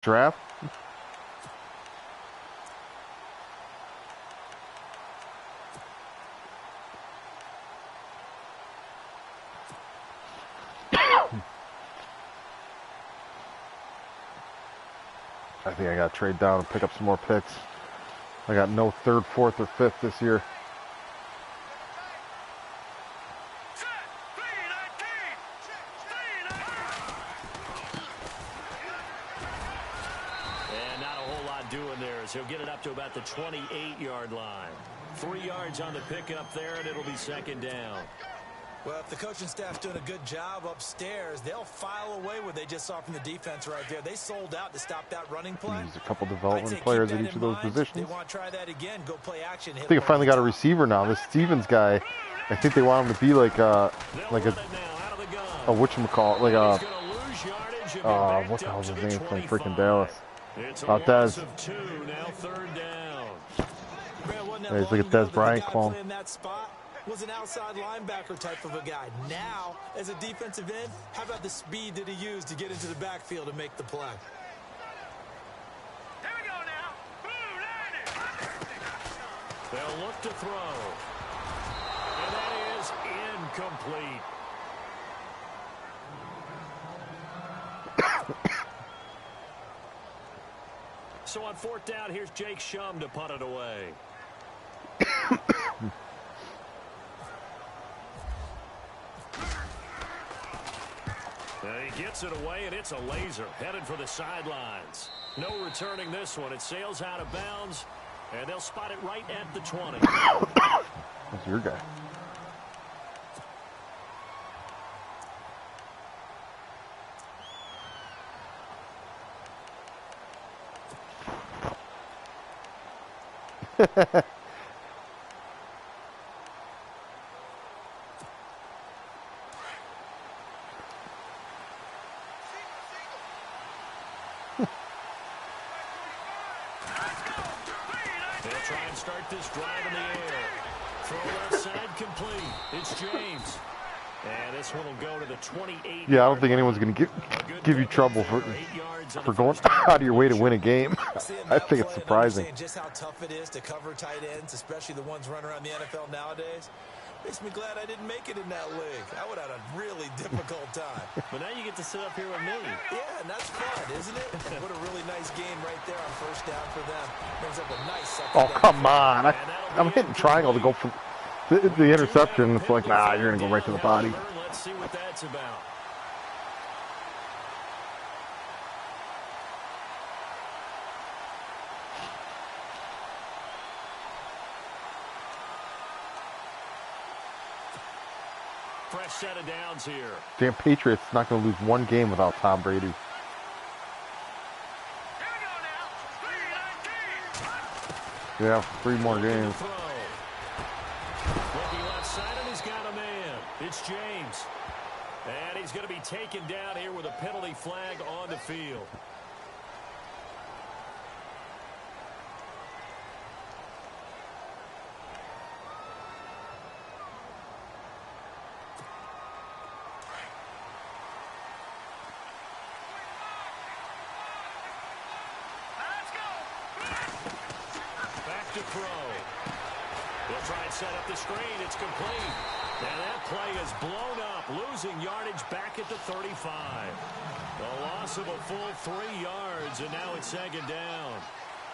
Draft. I think I got to trade down and pick up some more picks. I got no third, fourth, or fifth this year. And not a whole lot doing there, so he'll get it up to about the 28-yard line. 3 yards on the pickup there, and it'll be second down. Well, if the coaching staff's doing a good job upstairs, they'll file away what they just saw from the defense right there. They sold out to stop that running play. There's a couple development players at each of those positions. They want to try that again. Go play action. I think I finally got a receiver now. This Stevens guy, I think they want him to be like a whatchamacallit, like a what the hell's his name from freaking Dallas? Dez. Yeah, he's like a Dez Bryant clone. Was an outside linebacker type of a guy. Now, as a defensive end, how about the speed that he used to get into the backfield and make the play? There we go now. They'll look to throw. And that is incomplete. So on fourth down, here's Jake Shum to punt it away. He gets it away, and it's a laser headed for the sidelines. No returning this one. It sails out of bounds, and they'll spot it right at the 20. That's your guy. Try and start this drive in the air. Throw left side complete. It's James. And this one will go to the 28. Yeah, I don't think anyone's going to give you trouble for going out of your way to win a game. I think it's surprising. Just how tough it is to cover tight ends, especially the ones running around the NFL nowadays. Makes me glad I didn't make it in that league. I would have had a really difficult time. But now you get to sit up here with me. Yeah, and that's fun, isn't it? What a really nice game right there on first down for them. Brings up a nice second down. Oh, come on. I'm hitting triangle to go for the interception. It's like, nah, you're going to go right to the body. Let's see what that's about. Fresh set of downs here. Damn Patriots not going to lose one game without Tom Brady. Yeah, 3 more games. Looking left side, and he's got a man. It's James. And he's going to be taken down here with a penalty flag on the field. To throw. They'll try and set up the screen. It's complete. And that play is blown up, losing yardage back at the 35. A loss of a full 3 yards, and now it's second down.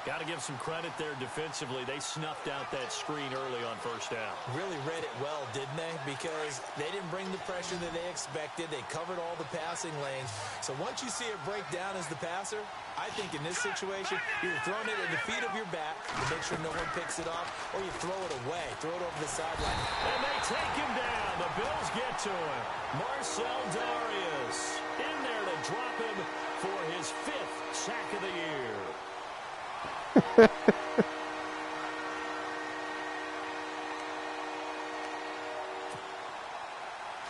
Got to give some credit there defensively. They snuffed out that screen early on first down. Really read it well, didn't they? Because they didn't bring the pressure that they expected. They covered all the passing lanes. So once you see it break down as the passer, I think in this situation, you're throwing it at the feet of your back to make sure no one picks it off, or you throw it away, throw it over the sideline. And they take him down. The Bills get to him. Marcel Darius in there to drop him for his 5th sack of the year.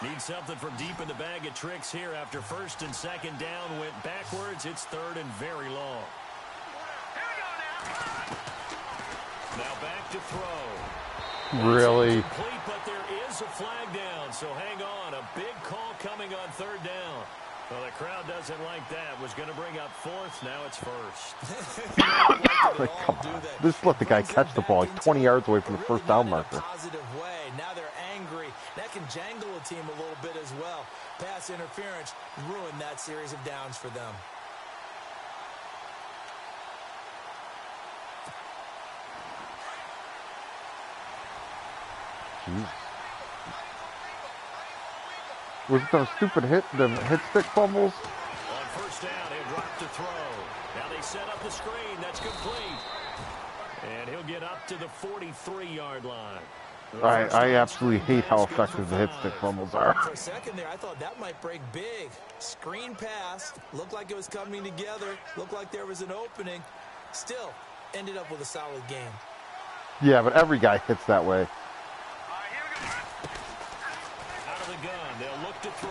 Need something from deep in the bag of tricks here after first and second down went backwards. It's third and very long. Now back to throw. Really? Complete, but there is a flag down, so hang on. A big call coming on third down. Well, the crowd doesn't like that. Was going to bring up fourth. Now it's first. Just let the guy catch the ball. He's 20 yards away from the first down marker. Positive way. Now they're angry. That can jangle a team a little bit as well. Pass interference ruined that series of downs for them. Jeez. Was it those stupid hit stick fumbles? On first down, he'll drop to throw. Now they set up the screen. That's complete. And he'll get up to the 43-yard line. I absolutely hate how effective the hit stick fumbles are. For a second there, I thought that might break big. Screen pass. Looked like it was coming together. Looked like there was an opening. Still, ended up with a solid game. Yeah, but every guy hits that way. Out of the gun, they'll look to throw.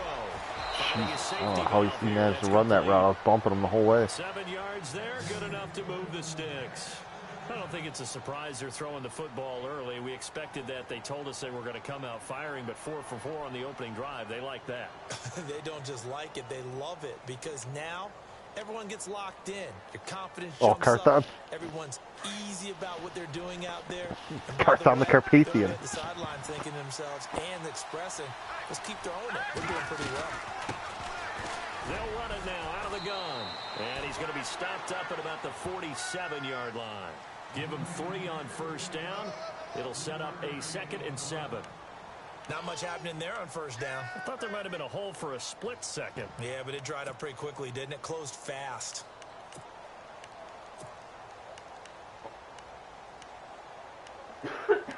I don't know how he managed to run that route. I was bumping him the whole way. 7 yards there, good enough to move the sticks. I don't think it's a surprise they're throwing the football early. We expected that. They told us they were going to come out firing, but 4 for 4 on the opening drive. They like that. They don't just like it, they love it, because now everyone gets locked in. Your confidence jumps up. Everyone's easy about what they're doing out there. Carthon the Carpathian. At the sideline thinking to themselves and expressing, let's keep throwing it. We're doing pretty well. They'll run it now out of the gun. And he's going to be stopped up at about the 47-yard line. Give him 3 on first down. It'll set up a 2nd and 7. Not much happening there on first down. I thought there might have been a hole for a split second. Yeah, but it dried up pretty quickly, didn't it? Closed fast. Oh,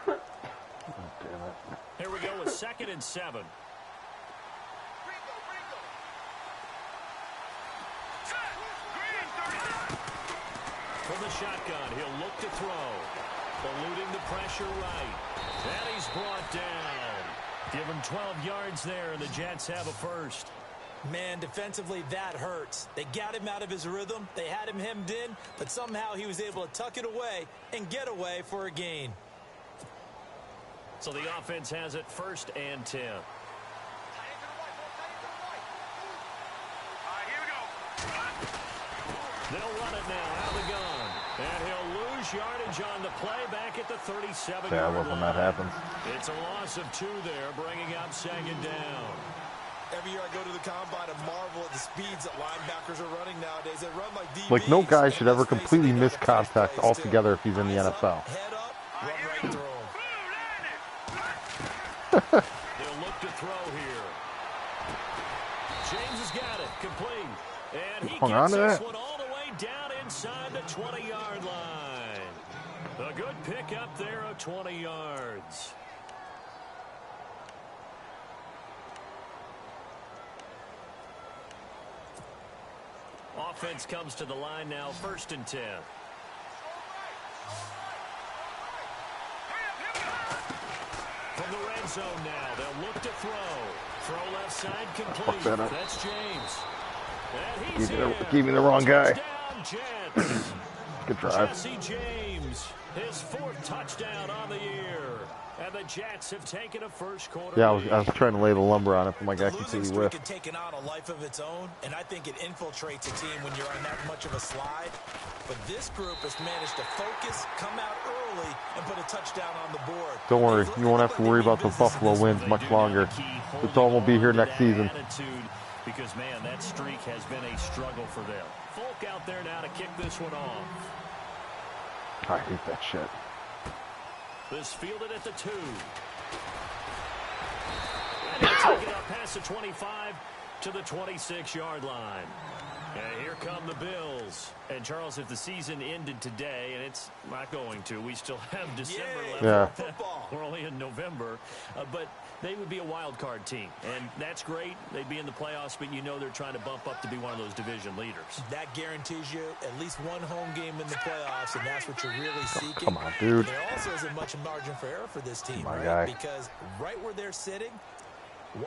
damn it. Here we go with 2nd and 7. From the shotgun, he'll look to throw. Eluding the pressure right. And he's brought down. Give him 12 yards there, and the Jets have a first. Man, defensively, that hurts. They got him out of his rhythm. They had him hemmed in, but somehow he was able to tuck it away and get away for a gain. So the offense has it 1st and 10. They'll run it now out of the gun. And he'll lose yardage on the play back at the 37-yard line. Yeah, well, when that happens. It's a loss of 2 there, bringing up 2nd down. Every year I go to the combine and marvel at the speeds that linebackers are running nowadays. They run like DBs. Like, no guy should ever completely miss contact altogether if he's in the NFL. Head up, run right through him. They'll look to throw here. James has got it, complete. And he gets this one all the way down inside the 20-yard line. A good pickup there of 20 yards. Offense comes to the line now, 1st and 10. From the red zone now, they'll look to throw. Throw left side complete. That's James. And he's Gave me the wrong guy. Jets. Good drive. Jesse James, his 4th touchdown on the year. And the Jets have taken a first quarter. Yeah, I was trying to lay the lumber on it, but my guy completely whiffed. The losing streak had taken on a life of its own, and I think it infiltrates a team when you're on that much of a slide. But this group has managed to focus, come out early, and put a touchdown on the board. Don't worry, you won't have to worry about the Buffalo wins much longer. The Dome will be here next season. Because, man, that streak has been a struggle for them. Folk out there now to kick this one off. I hate that shit. This fielded at the 2. And he'll take it up past the 25 to the 26-yard line. And here come the Bills. And, Charles, if the season ended today, and it's not going to, we still have December left. Yeah. We're only in November. But they would be a wild card team. And that's great. They'd be in the playoffs, but you know they're trying to bump up to be one of those division leaders. That guarantees you at least one home game in the playoffs, and that's what you're really seeking. Come on, dude. There also isn't much margin for error for this team, right? Guy. Because right where they're sitting,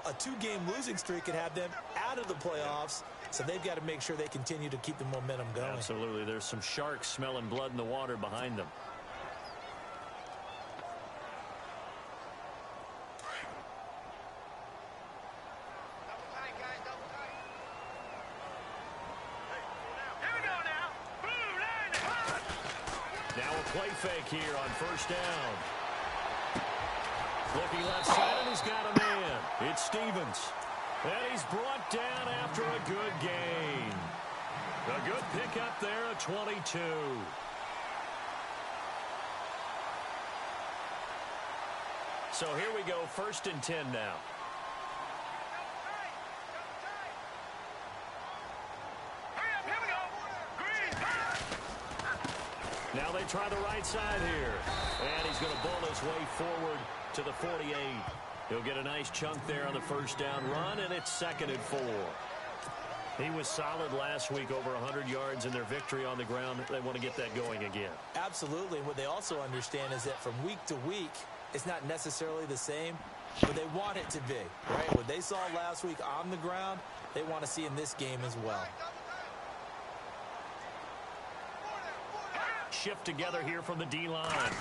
a 2-game losing streak could have them out of the playoffs, so they've got to make sure they continue to keep the momentum going. Absolutely. There's some sharks smelling blood in the water behind them. Now a play fake here on first down. Looking left side, and he's got a man. It's Stevens. And he's brought down after a good gain. A good pickup there at 22. So here we go, 1st and 10 now. Now they try the right side here. And he's going to bull his way forward to the 48. He'll get a nice chunk there on the first down run, and it's 2nd and 4. He was solid last week, over 100 yards in their victory on the ground. They want to get that going again. Absolutely. And what they also understand is that from week to week, it's not necessarily the same, but they want it to be, right? What they saw last week on the ground, they want to see in this game as well. Shift together here from the D-line.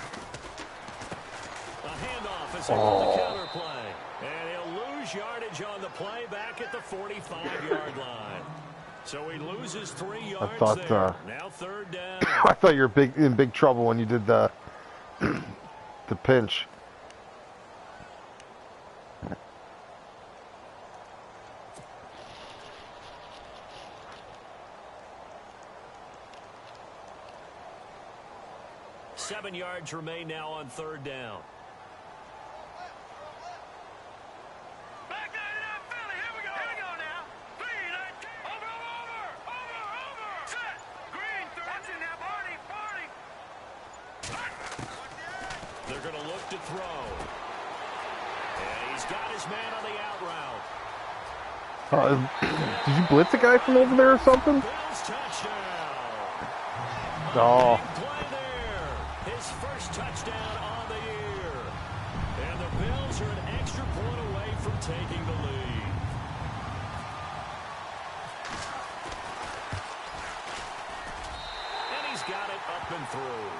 A handoff as they run the counter play. And he'll lose yardage on the play back at the 45-yard line. So he loses 3 yards there. Now 3rd down. I thought you were in big trouble when you did the pinch. Seven yards remain now on 3rd down. They're going to look to throw. And he's got his man on the out route. Did you blitz a guy from over there or something? Bills touchdown. Oh. Big play there. His first touchdown on the year. And the Bills are an extra point away from taking the lead. And he's got it up and through.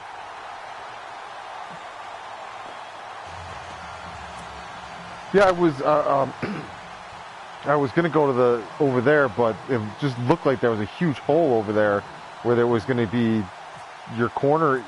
Yeah, I was going to go to over there, but it just looked like there was a huge hole over there where there was going to be your corner.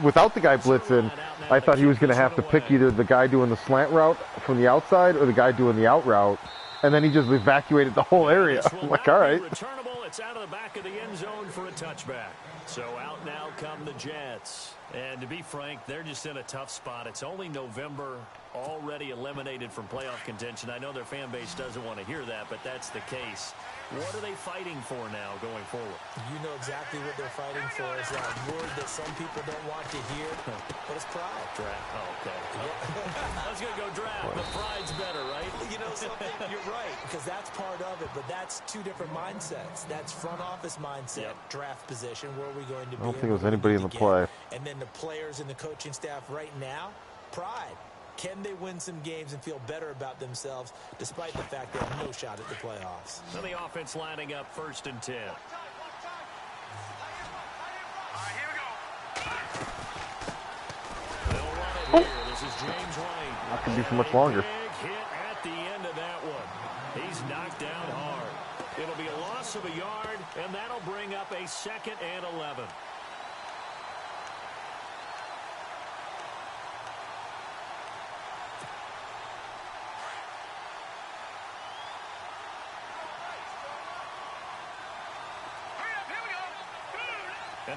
Without the guy blitzing, I thought he was going to have to pick either the guy doing the slant route from the outside or the guy doing the out route, and then he just evacuated the whole area. I'm like, all right. Returnable. It's out of the back of the end zone for a touchback. So out now come the Jets. And to be frank, they're just in a tough spot. It's only November, already eliminated from playoff contention. I know their fan base doesn't want to hear that, but that's the case. What are they fighting for now going forward? You know exactly what they're fighting for. It's that word that some people don't want to hear, but it's pride. Draft. Oh, okay. I was going to go draft, but pride's better, right? You know something? You're right, because that's part of it, but that's two different mindsets. That's front office mindset, draft position, where are we going to be? I don't think it was anybody in the play. And then the players and the coaching staff right now, pride. Can they win some games and feel better about themselves despite the fact they have no shot at the playoffs? So the offense lining up 1st and 10. They'll run it here. This is James White. Not going to be for much longer. Big hit at the end of that one. He's knocked down hard. It'll be a loss of a yard, and that'll bring up a 2nd and 11.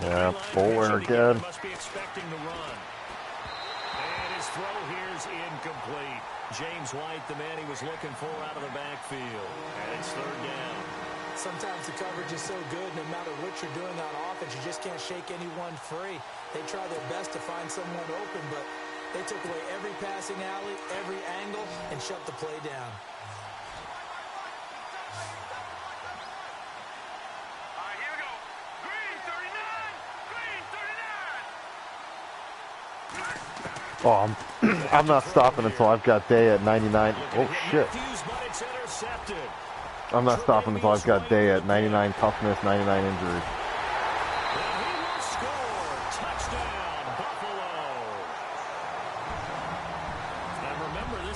Yeah, Bowler again. Must be expecting the run. And his throw here's incomplete. James White, the man he was looking for out of the backfield. And it's 3rd down. Sometimes the coverage is so good, no matter what you're doing on offense, you just can't shake anyone free. They try their best to find someone open, but they took away every passing alley, every angle, and shut the play down. Oh, I'm not stopping until I've got Day at 99. Oh, shit. I'm not stopping until I've got Day at 99 toughness, 99 injury.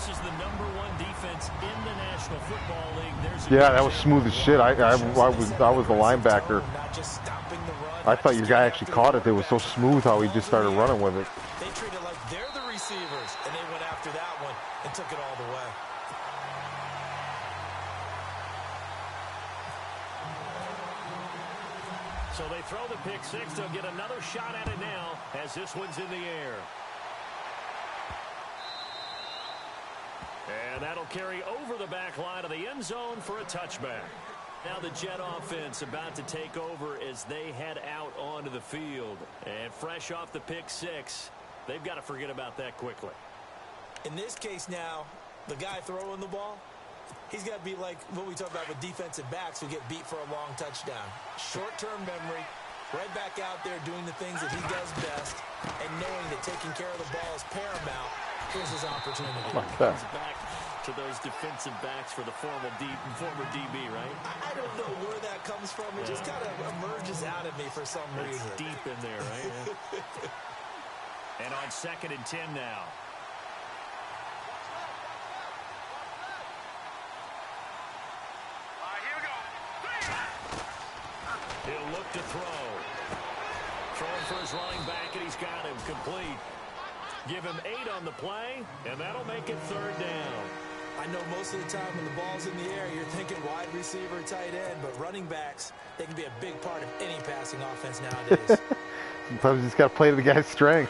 This is the #1 defense in the National Football League. Yeah, that was smooth as shit. I was the linebacker. I thought your guy actually caught it. It was so smooth how he just started running with it. They treat it like they're the receivers, and they went after that one and took it all the way. So they throw the pick six. They'll get another shot at it now as this one's in the air. And that'll carry over the back line of the end zone for a touchback. Now the Jet offense about to take over as they head out onto the field. And fresh off the pick six, they've got to forget about that quickly. In this case now, the guy throwing the ball, he's got to be like what we talk about with defensive backs who get beat for a long touchdown. Short-term memory, right back out there doing the things that he does best, and knowing that taking care of the ball is paramount. Here's his opportunity. Like that. He's back to those defensive backs for the former DB, right? I don't know where that comes from. It just kind of emerges out of me for some reason. It's deep in there, right? And on 2nd and 10 now. He'll look to throw. Throwing for his running back, and he's got him complete. Give him 8 on the play, and that'll make it 3rd down. I know most of the time when the ball's in the air, you're thinking wide receiver, tight end, but running backs, they can be a big part of any passing offense nowadays. Sometimes you just got to play to the guy's strength.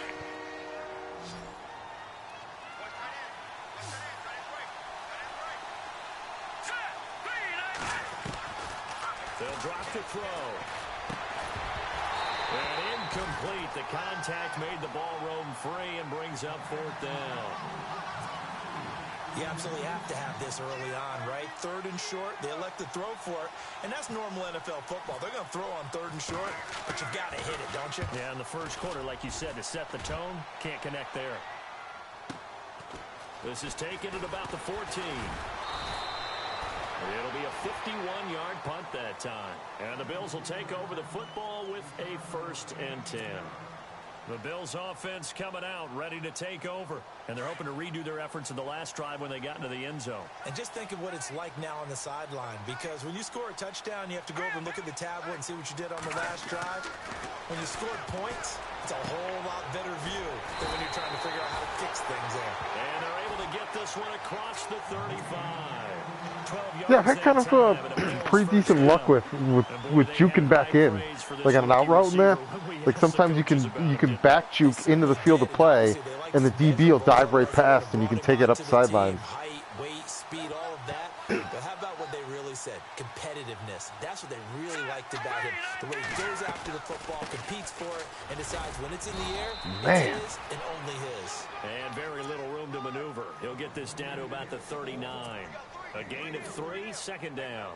They'll drop to throw. And incomplete. The contact made the ball roam free and brings up 4th down. You absolutely have to have this early on, right? 3rd and short, they elect to throw for it, and that's normal NFL football. They're going to throw on 3rd and short, but you've got to hit it, don't you? Yeah, in the first quarter, like you said, to set the tone, can't connect there. This is taken at about the 14. It'll be a 51-yard punt that time. And the Bills will take over the football with a 1st and 10. The Bills offense coming out, ready to take over. And they're hoping to redo their efforts in the last drive when they got into the end zone. And just think of what it's like now on the sideline. Because when you score a touchdown, you have to go over and look at the tablet and see what you did on the last drive. When you scored points, it's a whole lot better view than when you're trying to figure out how to fix things there. And they're able to get this one across the 35. 12 yards. Yeah, I had kind of pretty decent luck with juking back in, like on an out route in there. Like sometimes you can back juke into the field of play, and the DB will dive right past, and you can take it up the sidelines. Height, weight, speed, all of that. But how about what they really said? Competitiveness. That's what they really liked about him. The way he goes after the football, competes for it, and decides when it's in the air, it's his and only his. And very little room to maneuver. He'll get this down to about the 39. A gain of 3, 2nd down.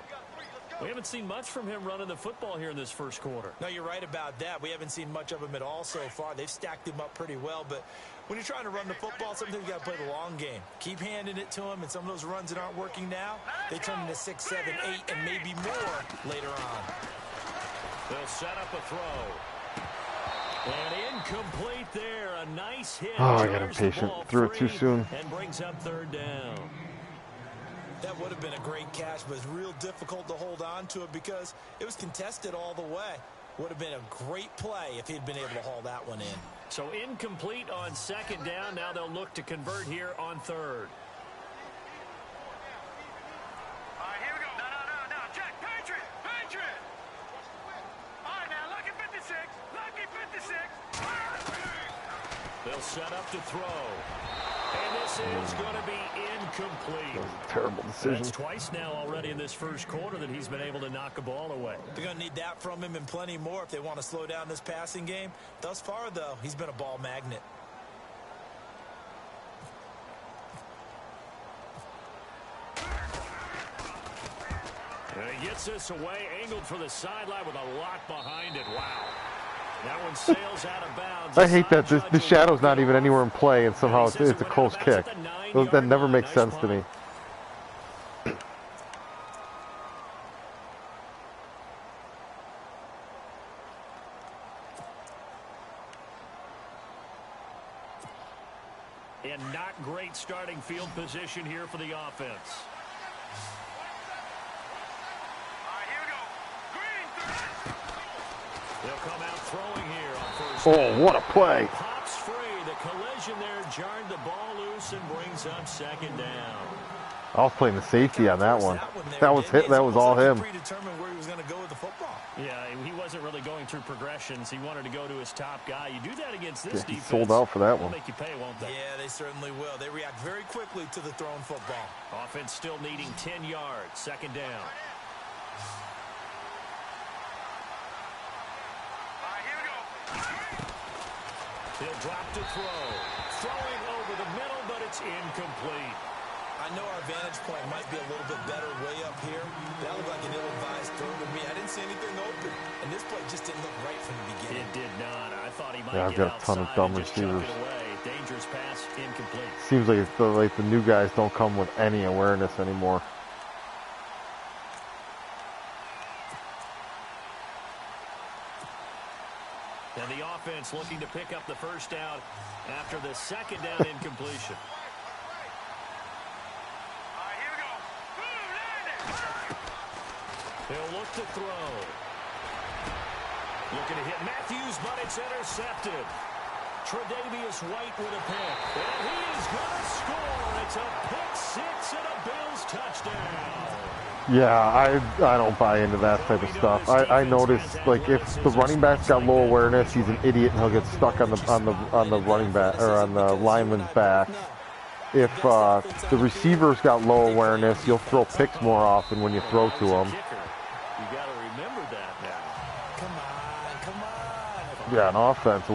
We haven't seen much from him running the football here in this first quarter. No, you're right about that. We haven't seen much of him at all so far. They've stacked him up pretty well, but when you're trying to run the football, sometimes you got to play the long game. Keep handing it to him, and some of those runs that aren't working now, they turn into 6, 7, 8, and maybe more later on. They'll set up a throw. And incomplete there. A nice hit. Oh, I got impatient. Threw it too soon. And brings up 3rd down. That would have been a great catch, but it's real difficult to hold on to it because it was contested all the way. Would have been a great play if he'd been able to haul that one in. So incomplete on 2nd down. Now they'll look to convert here on 3rd. All right, here we go. No. Jack, Patriot. All right, now, lucky 56. Lucky 56. They'll set up to throw. And this is going to be incomplete. That was a terrible decision. That's twice now already in this first quarter that he's been able to knock a ball away. They're going to need that from him and plenty more if they want to slow down this passing game. Thus far, though, he's been a ball magnet. And he gets this away, angled for the sideline with a lot behind it. Wow. That one sails out of bounds. I hate that the shadow's not even anywhere in play, and somehow it's a close kick. That never makes sense to me. And not great starting field position here for the offense. All right, here we go. Green 30. They'll come out throwing here on first Oh, down. what a play. Pops free. The collision there jarred the ball loose and brings up second down. I was playing the safety on that one. That was hit. That was all him. Predetermined where he was going to go with the football. Yeah, he wasn't really going through progressions. He wanted to go to his top guy. You do that against this defense. Sold out for that They'll one. make you pay, won't they? Yeah, they certainly will. They react very quickly to the thrown football. Offense still needing 10 yards. Second down. All right, here we go. He'll drop to throw. Throwing over the middle, but it's incomplete. I know our vantage point might be a little bit better way up here. That looked like an ill-advised throw to me. I didn't see anything open, and this play just didn't look right from the beginning. It did not. I thought he might Yeah, I've get got a ton of outside dumb and just chuck receivers. it away. Dangerous pass, incomplete. Seems like it's the new guys don't come with any awareness anymore. And the offense looking to pick up the first down after the second down incompletion. All right, here we go. Boom, landed. He'll look to throw. Looking to hit Matthews, but it's intercepted. Tre'Davious White with a pick. And he is going to score. It's a pick six and a Bills touchdown. Yeah, I don't buy into that type of stuff. I noticed, like, if the running back's got low awareness, he's an idiot and he'll get stuck on the running back or on the lineman's back. If the receiver's got low awareness, you'll throw picks more often when you throw to him. You got to remember that now. Come on. Yeah, an offense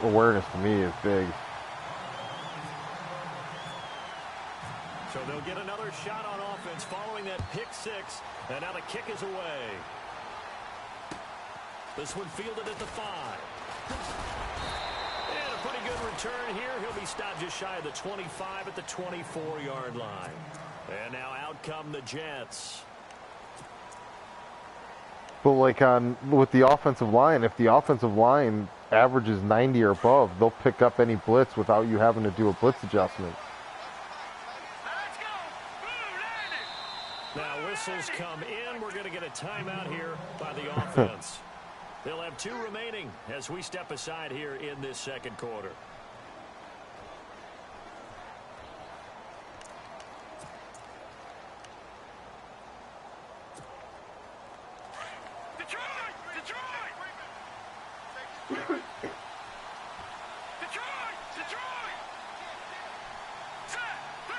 awareness to me is big. So they'll get another shot on offense following that pick six. And now the kick is away. This one fielded at the 5. And a pretty good return here. He'll be stopped just shy of the 25 at the 24-yard line. And now out come the Jets. But like with the offensive line, if the offensive line averages 90 or above, they'll pick up any blitz without you having to do a blitz adjustment. Let's go. Boom, landed. Now whistles come in. We're going to get a timeout here by the offense. They'll have 2 remaining as we step aside here in this second quarter. Detroit. Detroit. Detroit. Set. 3-19.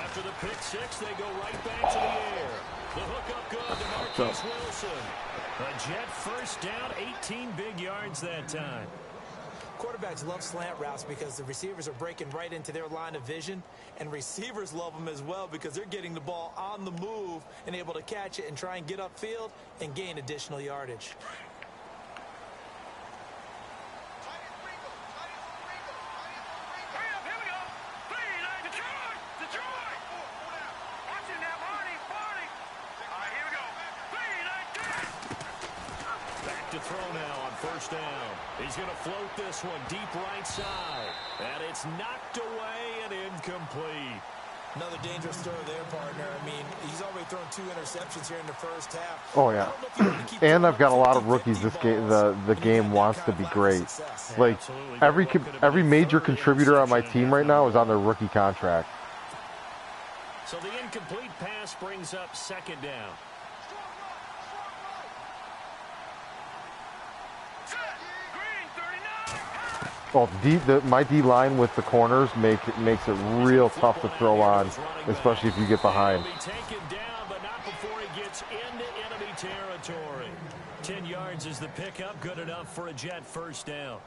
After the pick six, they go right back to the air. The hookup good to Marquise Wilson. A Jet first down, 18 big yards that time. Quarterbacks love slant routes because the receivers are breaking right into their line of vision, and receivers love them as well because they're getting the ball on the move and able to catch it and try and get upfield and gain additional yardage. Hurry up, here we go. 3-19. Detroit. Watch it now, Barney. All right, here we go. 3-19. Back to throw now on first down. He's going to float this one deep right side. And it's knocked away and incomplete. Another dangerous throw there, partner. I mean, he's already thrown 2 interceptions here in the first half. Oh yeah, and I've got a lot of rookies this game. The game wants to be great. Like every major contributor on my team right now is on their rookie contract. So the incomplete pass brings up second down. Set. Green 39. Well, my D line with the corners makes it real tough to throw on, especially if you get behind. He'll be taken down, but not before he gets into enemy territory. 10 yards is the pickup, good enough for a Jet first down.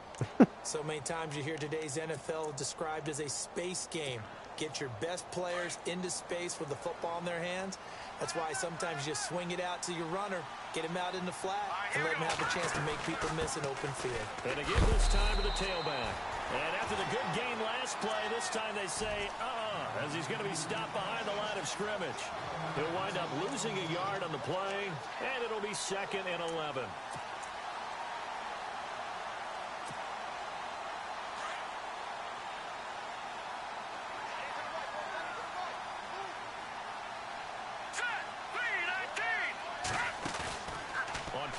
So many times you hear today's NFL described as a space game. Get your best players into space with the football in their hands. That's why sometimes you just swing it out to your runner, get him out in the flat, and let him have a chance to make people miss an open field. And again this time to the tailback. And after the good game last play, this time they say, as he's going to be stopped behind the line of scrimmage. He'll wind up losing a yard on the play, and it'll be 2nd and 11.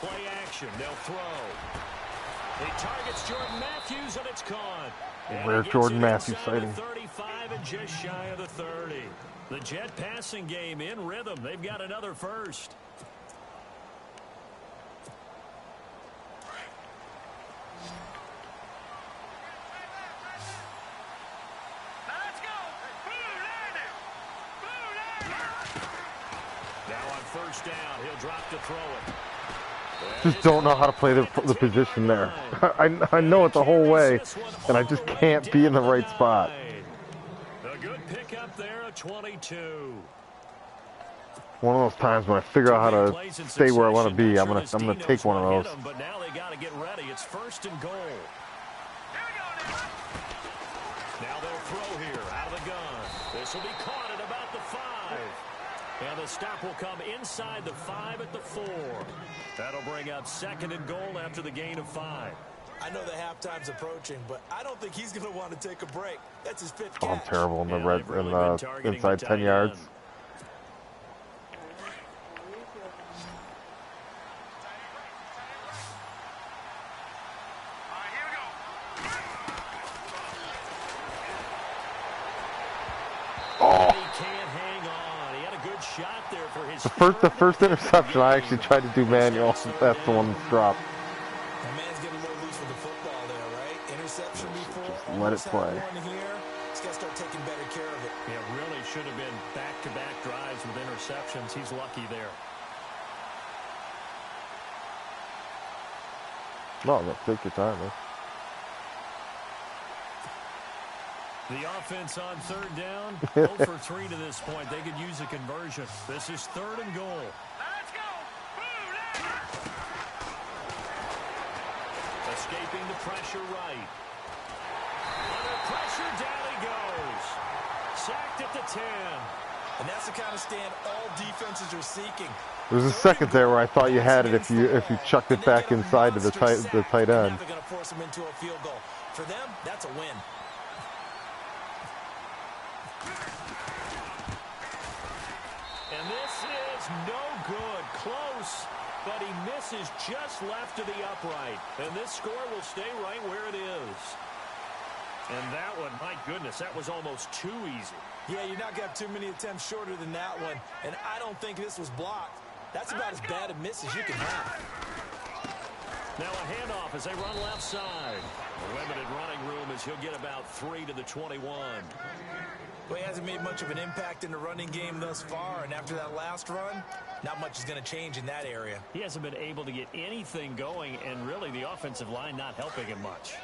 Play action. They'll throw. He targets Jordan Matthews, and it's caught. Rare Jordan Matthews sighting. 35 and just shy of the 30. The Jet passing game in rhythm. They've got another first. Let's go. Now on first down, he'll drop to throw it. Just don't know how to play the position there. I know it the whole way, and I just can't be in the right spot. A good pickup there at 22. One of those times when I figure out how to stay where I want to be, I'm gonna take one of those. But now they got to get ready. It's first and goal. Now they'll throw here out of the gun. This will be caught at about the 5. And the stop will come inside the 5 at the 4. That'll bring up second and goal after the gain of 5. I know the halftime's approaching, but I don't think he's going to want to take a break. That's his 5th catch. Oh, I'm terrible in the Yeah, they've really been targeting inside the 10 tight yards. end. All right, here we go. Oh, He can't hang on. He had a good shot there for his the first interception I actually tried to do manual. That's the one that's dropped. The man's getting a little loose with the football there, right? Interception before. Just let it almost had play. one here. He's got to start taking better care of it. Yeah, really should have been back-to-back drives with interceptions. He's lucky there. No, take your time, man. The offense on third down, 0 for 3 to this point. They could use a conversion. This is third and goal. Let's go. Escaping the pressure right. Under pressure, down he goes. Sacked at the 10. And that's the kind of stand all defenses are seeking. There was a second there where I thought you had it if you chucked it back inside to the tight end. Now they're going to force him into a field goal. For them, that's a win. And this is no good. Close, but he misses just left of the upright. And this score will stay right where it is. And that one, my goodness, that was almost too easy. Yeah, you're not going to have too many attempts shorter than that one. And I don't think this was blocked. That's about as bad a miss as you can have. Now a handoff as they run left side. Limited running room as he'll get about 3 to the 21. Well, he hasn't made much of an impact in the running game thus far, and after that last run, not much is going to change in that area. He hasn't been able to get anything going, and really the offensive line not helping him much.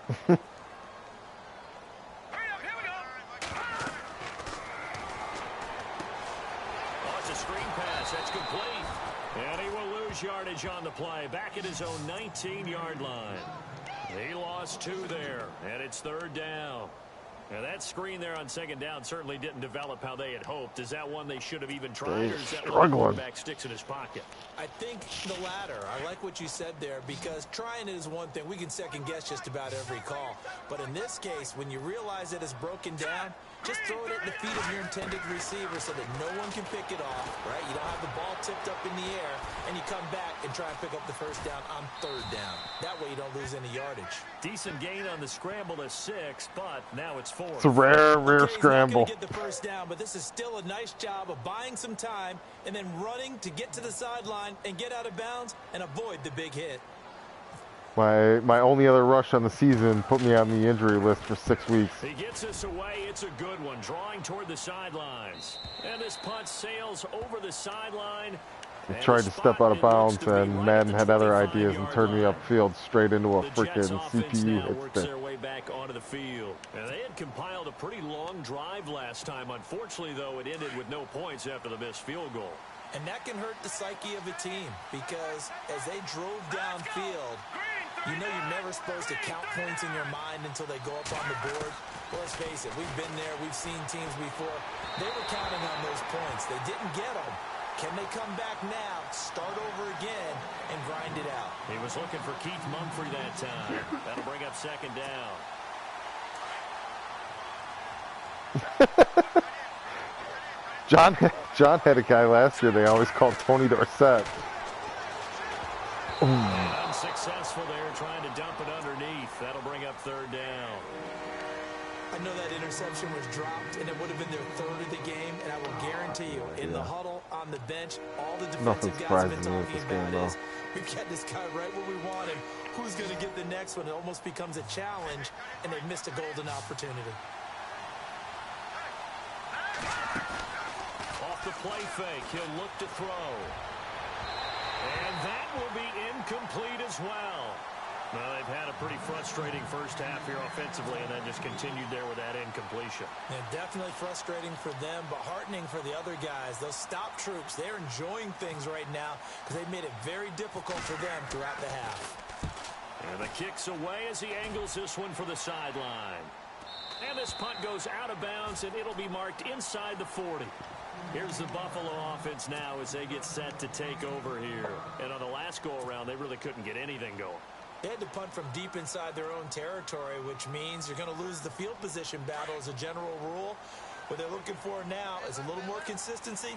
Here we go. Oh, it's a screen pass. That's complete. And he will lose yardage on the play. Back at his own 19-yard line. He lost 2 there, and it's third down. Now that screen there on second down certainly didn't develop how they had hoped. Is that one they should have even tried, or is that one the quarterback sticks in his pocket? I think the latter. I like what you said there, because trying it is one thing. We can second guess just about every call. But in this case, when you realize that it's broken down, just throw it at the feet of your intended receiver so that no one can pick it off, right? You don't have the ball tipped up in the air, and you come back and try and pick up the first down on third down. That way you don't lose any yardage. Decent gain on the scramble to 6, but now it's 4. It's a rare scramble. He's not gonna get the first down, but this is still a nice job of buying some time and then running to get to the sideline and get out of bounds and avoid the big hit. My only other rush on the season put me on the injury list for 6 weeks. He gets us away. It's a good one. Drawing toward the sidelines. And this punt sails over the sideline. He tried to step out of bounds, and Madden had other ideas and turned me upfield straight into a freaking CPU hit works stick. their way back onto the field. And they had compiled a pretty long drive last time. Unfortunately, though, it ended with no points after the missed field goal. And that can hurt the psyche of a team, because as they drove downfield, you know you're never supposed to count points in your mind until they go up on the board. Well, let's face it, we've been there, we've seen teams before. They were counting on those points. They didn't get them. Can they come back now, start over again, and grind it out? He was looking for Keith Mumphrey that time. That'll bring up second down. John had a guy last year they always called Tony Dorsett. And unsuccessful there, trying to dump it underneath. That'll bring up third down. I know that interception was dropped, and it would have been their third of the game, and I will guarantee you, in the huddle, on the bench, all the defensive guys have been talking about is, we've got this guy right where we want him. Who's going to get the next one? It almost becomes a challenge, and they've missed a golden opportunity. Off the play fake, he'll look to throw. And that will be incomplete as well. Well, they've had a pretty frustrating first half here offensively, and then just continued there with that incompletion. Yeah, definitely frustrating for them, but heartening for the other guys. Those stop troops, they're enjoying things right now because they've made it very difficult for them throughout the half. And the kick's away as he angles this one for the sideline. And this punt goes out of bounds, and it'll be marked inside the 40. Here's the Buffalo offense now as they get set to take over here. And on the last go-around, they really couldn't get anything going. They had to punt from deep inside their own territory, which means you're going to lose the field position battle as a general rule. What they're looking for now is a little more consistency,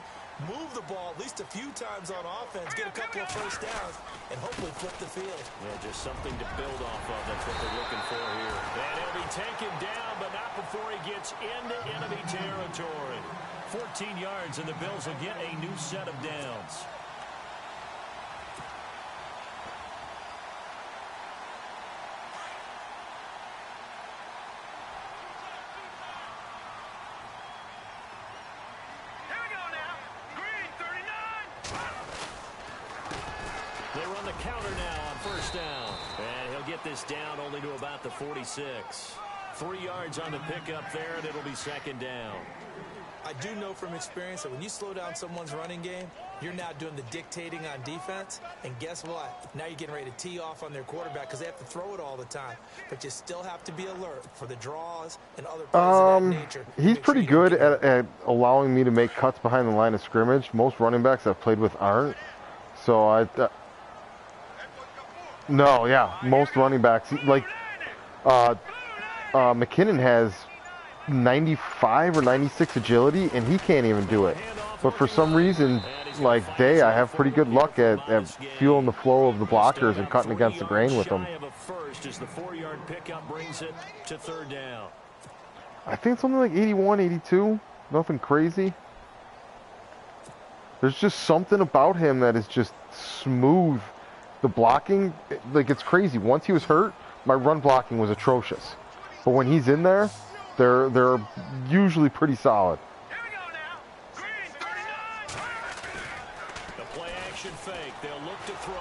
move the ball at least a few times on offense, get a couple of first downs, and hopefully flip the field. Yeah, just something to build off of. That's what they're looking for here. And he'll be taken down, but not before he gets into enemy territory. 14 yards, and the Bills will get a new set of downs. They run the counter now on first down. And he'll get this down only to about the 46. 3 yards on the pickup there, and it'll be second down. I do know from experience that when you slow down someone's running game, you're now doing the dictating on defense. And guess what? Now you're getting ready to tee off on their quarterback because they have to throw it all the time. But you still have to be alert for the draws and other plays of that nature. He's pretty good at allowing me to make cuts behind the line of scrimmage. Most running backs I've played with aren't. So no, yeah, most running backs, like McKinnon has 95 or 96 agility, and he can't even do it. But for some reason, like I have pretty good luck at fueling the flow of the blockers and cutting against the grain with them. As the 4-yard pickup brings it to third down. I think something like 81, 82, nothing crazy. There's just something about him that is just smooth. The blocking, like, it's crazy. Once he was hurt, my run blocking was atrocious. But when he's in there, they're usually pretty solid. Here we go now. Green 39. The play action fake. They'll look to throw.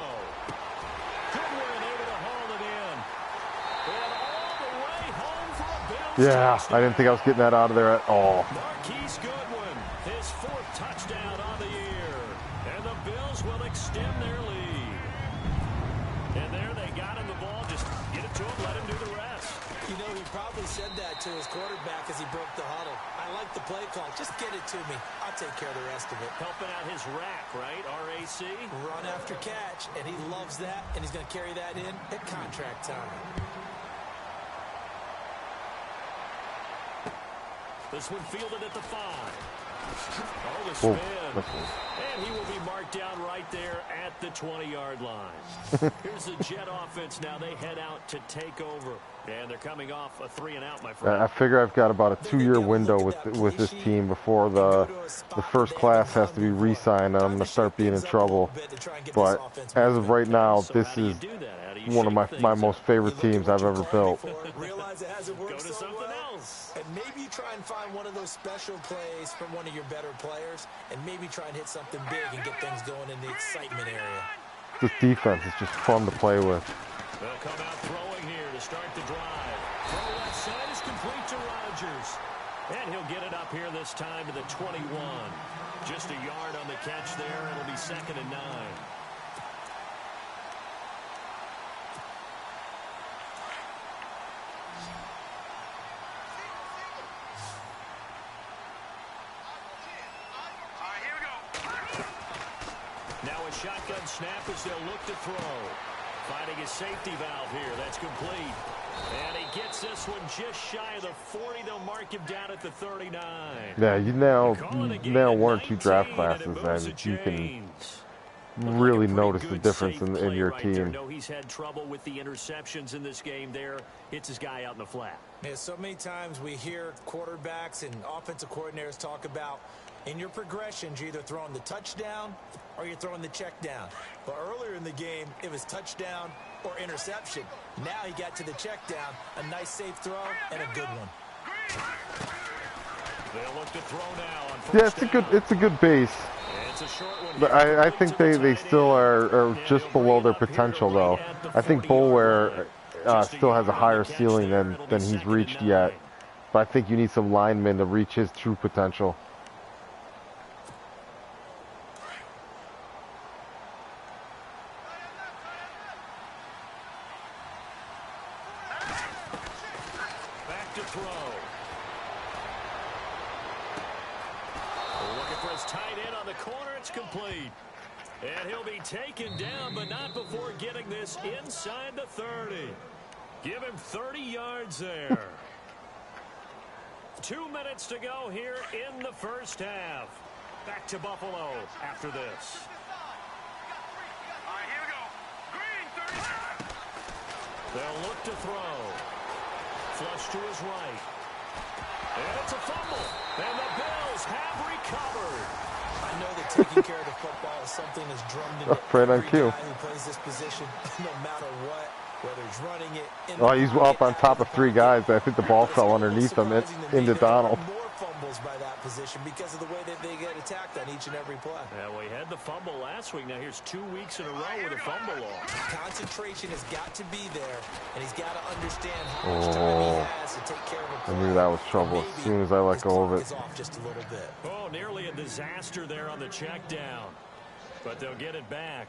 Goodwin able to haul it in. And all the way home for a Bills touchdown. I didn't think I was getting that out of there at all. Marquise Goodwin, his 4th touchdown on the year. And the Bills will extend their lead. And there they got him the ball. Just get it to him, let him do the rest. You know, he probably said that to his quarterback as he broke the huddle. I like the play call. Just get it to me. I'll take care of the rest of it. Helping out his rack, right? RAC. Run after catch, and he loves that, and he's going to carry that in at contract time. This one fielded at the 5. Oh, the spin. And he will be marked down right there at the 20-yard line. Here's the Jet offense now. They head out to take over. And they're coming off a 3-and-out, my friend. I figure I've got about a 2-year window with this team before the first class has to be re-signed. I'm going to start being in trouble. But as of right now, this is one of my most favorite teams I've ever built. Realize it hasn't worked Go to so something well. else. And maybe try and find one of those special plays from one of your better players, and maybe try and hit something big and get things going in the excitement area. This defense is just fun to play with. They'll come out throwing here to start the drive. Throw left side is complete to Rodgers. And he'll get it up here this time to the 21. Just a yard on the catch there. It'll be 2nd and 9. Now a shotgun snap as they'll look to throw. Finding a safety valve here. That's complete. And he gets this one just shy of the 40. They'll mark him down at the 39. Yeah, you nail one or two draft classes, and you can really notice the difference in your team. No, he's had trouble with the interceptions in this game there. Hits his guy out in the flat. Yeah, so many times we hear quarterbacks and offensive coordinators talk about in your progressions, you're either throwing the touchdown or you're throwing the check down. But earlier in the game, it was touchdown or interception. Now he got to the check down, a nice safe throw and a good one. They'll look to throw now on first Yeah, it's a good base. It's a short one. But I think they still are just below their potential, though. I think Boulware still has a higher ceiling than he's reached yet. But I think you need some linemen to reach his true potential. Back to throw. Looking for his tight end on the corner. It's complete. And he'll be taken down, but not before getting this inside the 30. Give him 30 yards there. 2 minutes to go here in the first half. Back to Buffalo after this. All right, here we go. Green, 35. They'll look to throw. Flush to his right. And it's a fumble. And the Bills have recovered. I know that taking care of the football is something that's drummed into Right on every cue. guy who plays this position, no matter what, whether he's running it. Oh, he's up on top of 3 guys. I think the ball fell underneath him into Donald. More fumbles by that position because of the way that they get attacked on each and every play. Yeah, we had the fumble last week. Now here's 2 weeks in a row with a fumble loss. Concentration has got to be there, and he's got to understand how much time he has to take care of a play. I knew that was trouble as soon as I let go of it. Off just a little bit. Oh, nearly a disaster there on the check down. But they'll get it back.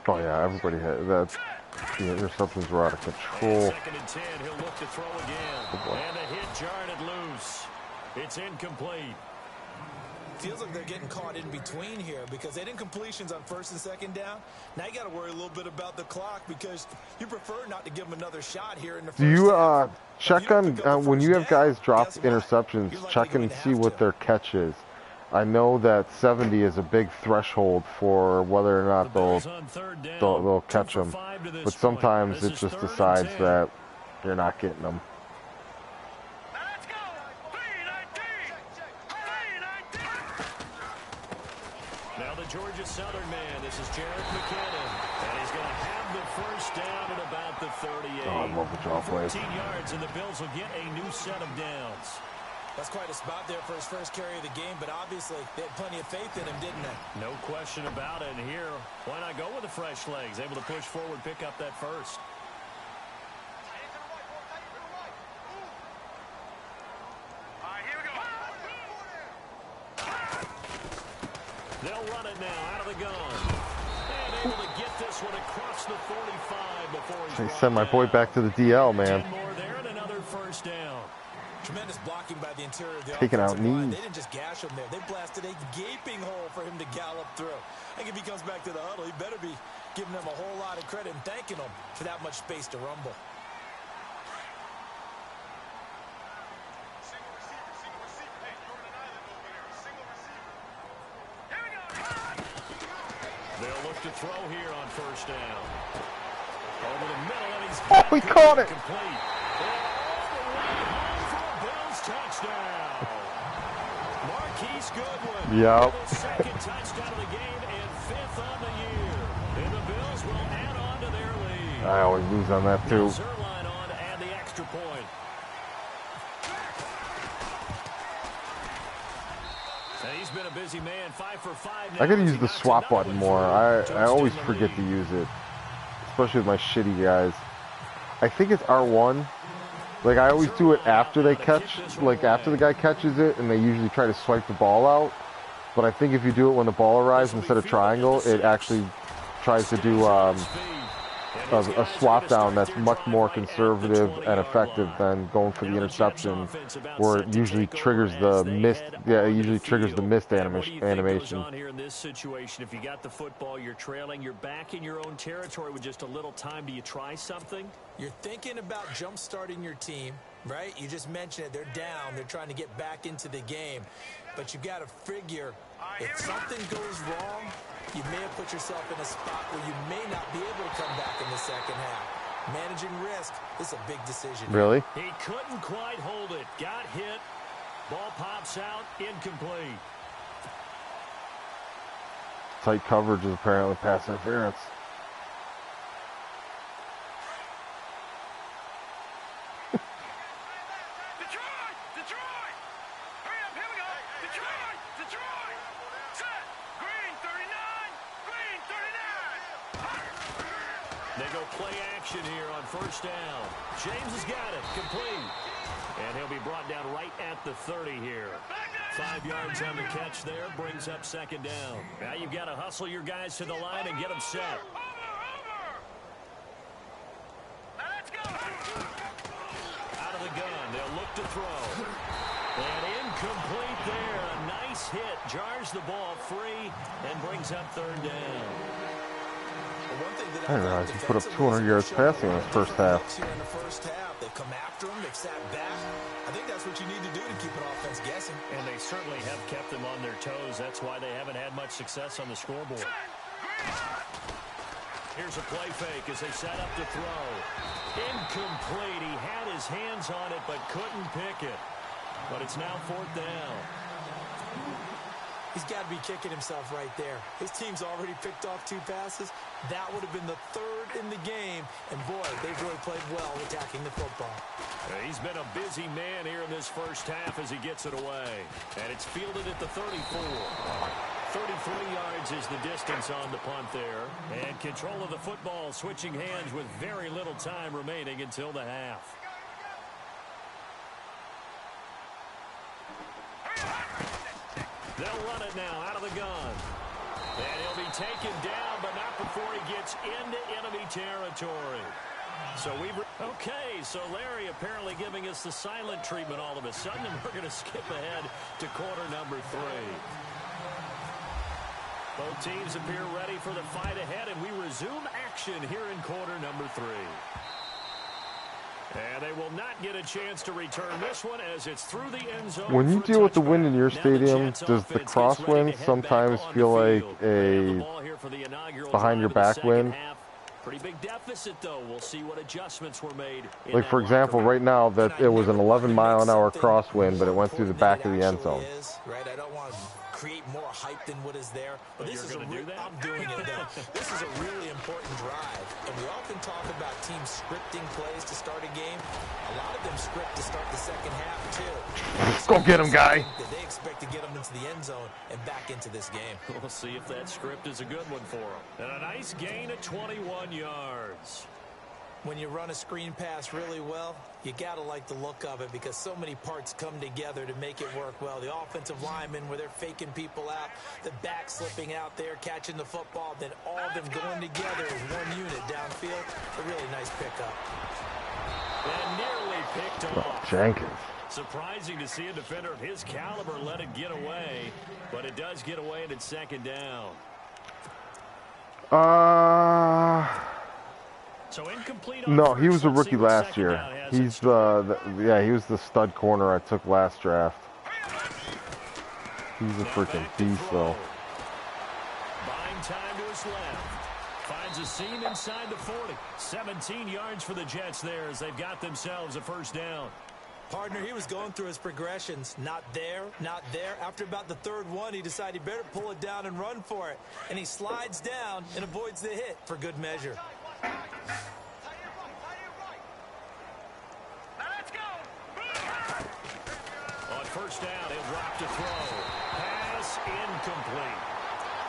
Oh yeah, everybody had that. The interceptions were out of control. Second and 10, he'll look to throw again. And the hit jarred it loose. It's incomplete. Feels like they're getting caught in between here because they didn't completions on first and second down. Now you got to worry a little bit about the clock because you prefer not to give them another shot here in the first Do you half. check on when you have guys drop interceptions? Check and see what their catch is. I know that 70 is a big threshold for whether or not they'll catch them, but sometimes it just decides that you're not getting them. Now let's go. 319. 319. Now the Georgia Southern man. This is Jarrett McKinnon. And he's going to have the first down at about the 38. Oh, I love the draw plays. 14 yards, and the Bills will get a new set of downs. That's quite a spot there for his first carry of the game, but obviously they had plenty of faith in him, didn't they? No question about it. And here, why not go with the fresh legs? Able to push forward, pick up that first. All right, here we go. They'll run it now out of the gun. And able to get this one across the 45 before he's They brought send my boy down. back to the DL, man. 10 more there and another first down. Tremendous blocking by the interior of the Taking out offensive line. knees. They didn't just gash him there. They blasted a gaping hole for him to gallop through. I think if he comes back to the huddle, he better be giving them a whole lot of credit and thanking them for that much space to rumble. Single receiver. Hey, you're on an island over there. Single receiver. Here we go. They'll look to throw here on first down. Over the middle, and he's Oh, he caught it. Complete. Touchdown. Marquise Goodwin. Yep. The second touchdown of the game and 5th on the year. And the Bills will add on to their lead. I always lose on that too. Zerline on to add the extra point. And he's been a busy man, 5 for 5 now. I gotta use the swap button more. I always forget to use it, especially with my shitty guys. I think it's R1. Like, I always do it after they catch, like, after the guy catches it, and they usually try to swipe the ball out. But I think if you do it when the ball arrives instead of triangle, it actually tries to do a swap down that's much more conservative and effective than going for the interception, where it usually triggers the missed. Yeah, it usually triggers the missed animation. On here in this situation, if you got the football, you're trailing, you're back in your own territory with just a little time. Do you try something? You're thinking about jump-starting your team, right? You just mentioned it. They're down. They're trying to get back into the game. But you got to figure if something goes wrong, you may have put yourself in a spot where you may not be able to come back in the second half. Managing risk is a big decision. Really? He couldn't quite hold it. Got hit. Ball pops out. Incomplete. Tight coverage is apparently pass interference. Detroit! Hurry up, here we go! Detroit! Set! Green 39! Green 39! They go play action here on first down. James has got it. Complete. And he'll be brought down right at the 30 here. 5 yards on the catch there. Brings up second down. Now you've got to hustle your guys to the line and get them set. Over! Now let's go! Out of the gun. They'll look to throw. And incomplete there. A nice hit. Jars the ball free and brings up third down. I didn't realize he put up 200 yards passing in his first half. They've come after him. They've sat back. I think that's what you need to do to keep an offense guessing. And they certainly have kept them on their toes. That's why they haven't had much success on the scoreboard. Here's a play fake as they set up to throw. Incomplete. He had his hands on it but couldn't pick it. But it's now fourth down. He's got to be kicking himself right there. His team's already picked off 2 passes. That would have been the 3rd in the game. And, boy, they've really played well attacking the football. He's been a busy man here in this first half as he gets it away. And it's fielded at the 34. 33 yards is the distance on the punt there. And control of the football switching hands with very little time remaining until the half. They'll run it now out of the gun. And he'll be taken down, but not before he gets into enemy territory. So so Larry apparently giving us the silent treatment all of a sudden, and we're going to skip ahead to quarter number 3. Both teams appear ready for the fight ahead, and we resume action here in quarter number 3. And they will not get a chance to return this one as it's through the end zone. When you deal with the wind in your stadium, does the crosswind sometimes feel like a behind your back wind? Pretty big deficit, though. We'll see what adjustments were made. Like, for example, right now, that it was an 11-mile-an-hour crosswind, but it went through the back of the end zone. Right, I don't want to create more hype than what is there. But this is I'm doing it, though. This is a really important drive. And we often talk about teams scripting plays to start a game. A lot of them script to start the second half, too. Let's go get him, guy. They expect to get them into the end zone and back into this game. We'll see if that script is a good one for them. And a nice gain of 21 yards. When you run a screen pass really well, you got to like the look of it because so many parts come together to make it work well. The offensive linemen where they're faking people out, the back slipping out there, catching the football, then all of them going together as one unit downfield. A really nice pickup. And nearly picked off. Jenkins. Surprising to see a defender of his caliber let it get away, but it does get away and it's second down. So incomplete. No, he was a rookie last year. He's he was the stud corner I took last draft. He's a freaking beast, though. Buying time to his left. Finds a seam inside the 40. 17 yards for the Jets there as they've got themselves a first down. Partner, he was going through his progressions. Not there, not there. After about the 3rd one, he decided he better pull it down and run for it. And he slides down and avoids the hit for good measure. Now let's go! On first down, he'll drop to throw. Pass incomplete.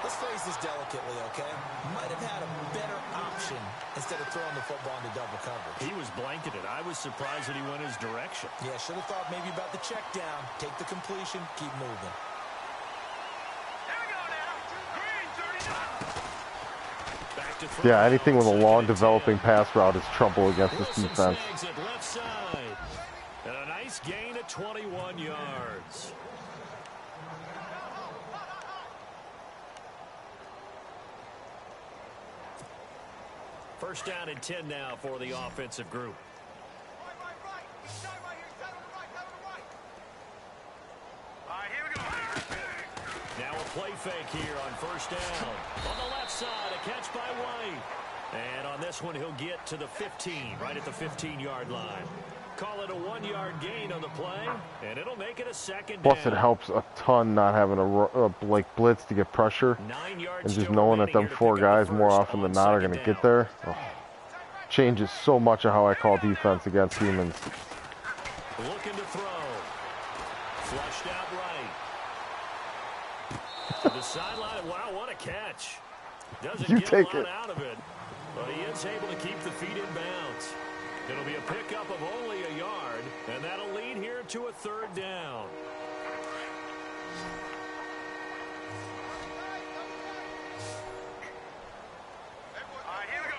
Let's phrase this delicately, okay? Might have had a better option instead of throwing the football into double coverage. He was blanketed. I was surprised that he went his direction. Yeah, should have thought maybe about the check down. Take the completion, keep moving. Here we go now. Green 39. Back to Yeah, anything with a long developing pass route is trouble against this defense. At left side. And a nice gain of 21 yards. First down and 10 now for the offensive group. Now a play fake here on first down. On the left side, a catch by White. And on this one, he'll get to the 15, right at the 15-yard line. Call it a 1-yard gain on the play, and it'll make it a second down. Plus, it helps a ton not having a like blitz to get pressure, 9 yards and just still knowing that remaining them here to 4 pick up guys the more first often than on not are second going to down. get there. Oh, changes so much of how I call defense against humans. Looking to throw. Flushed out right. To the sideline. Wow, what a catch. Doesn't You get take a lot it. out of it, but he is able to keep the feet in bounds. It'll be a pickup of only a yard, and that'll lead here to a third down. All right, here we go.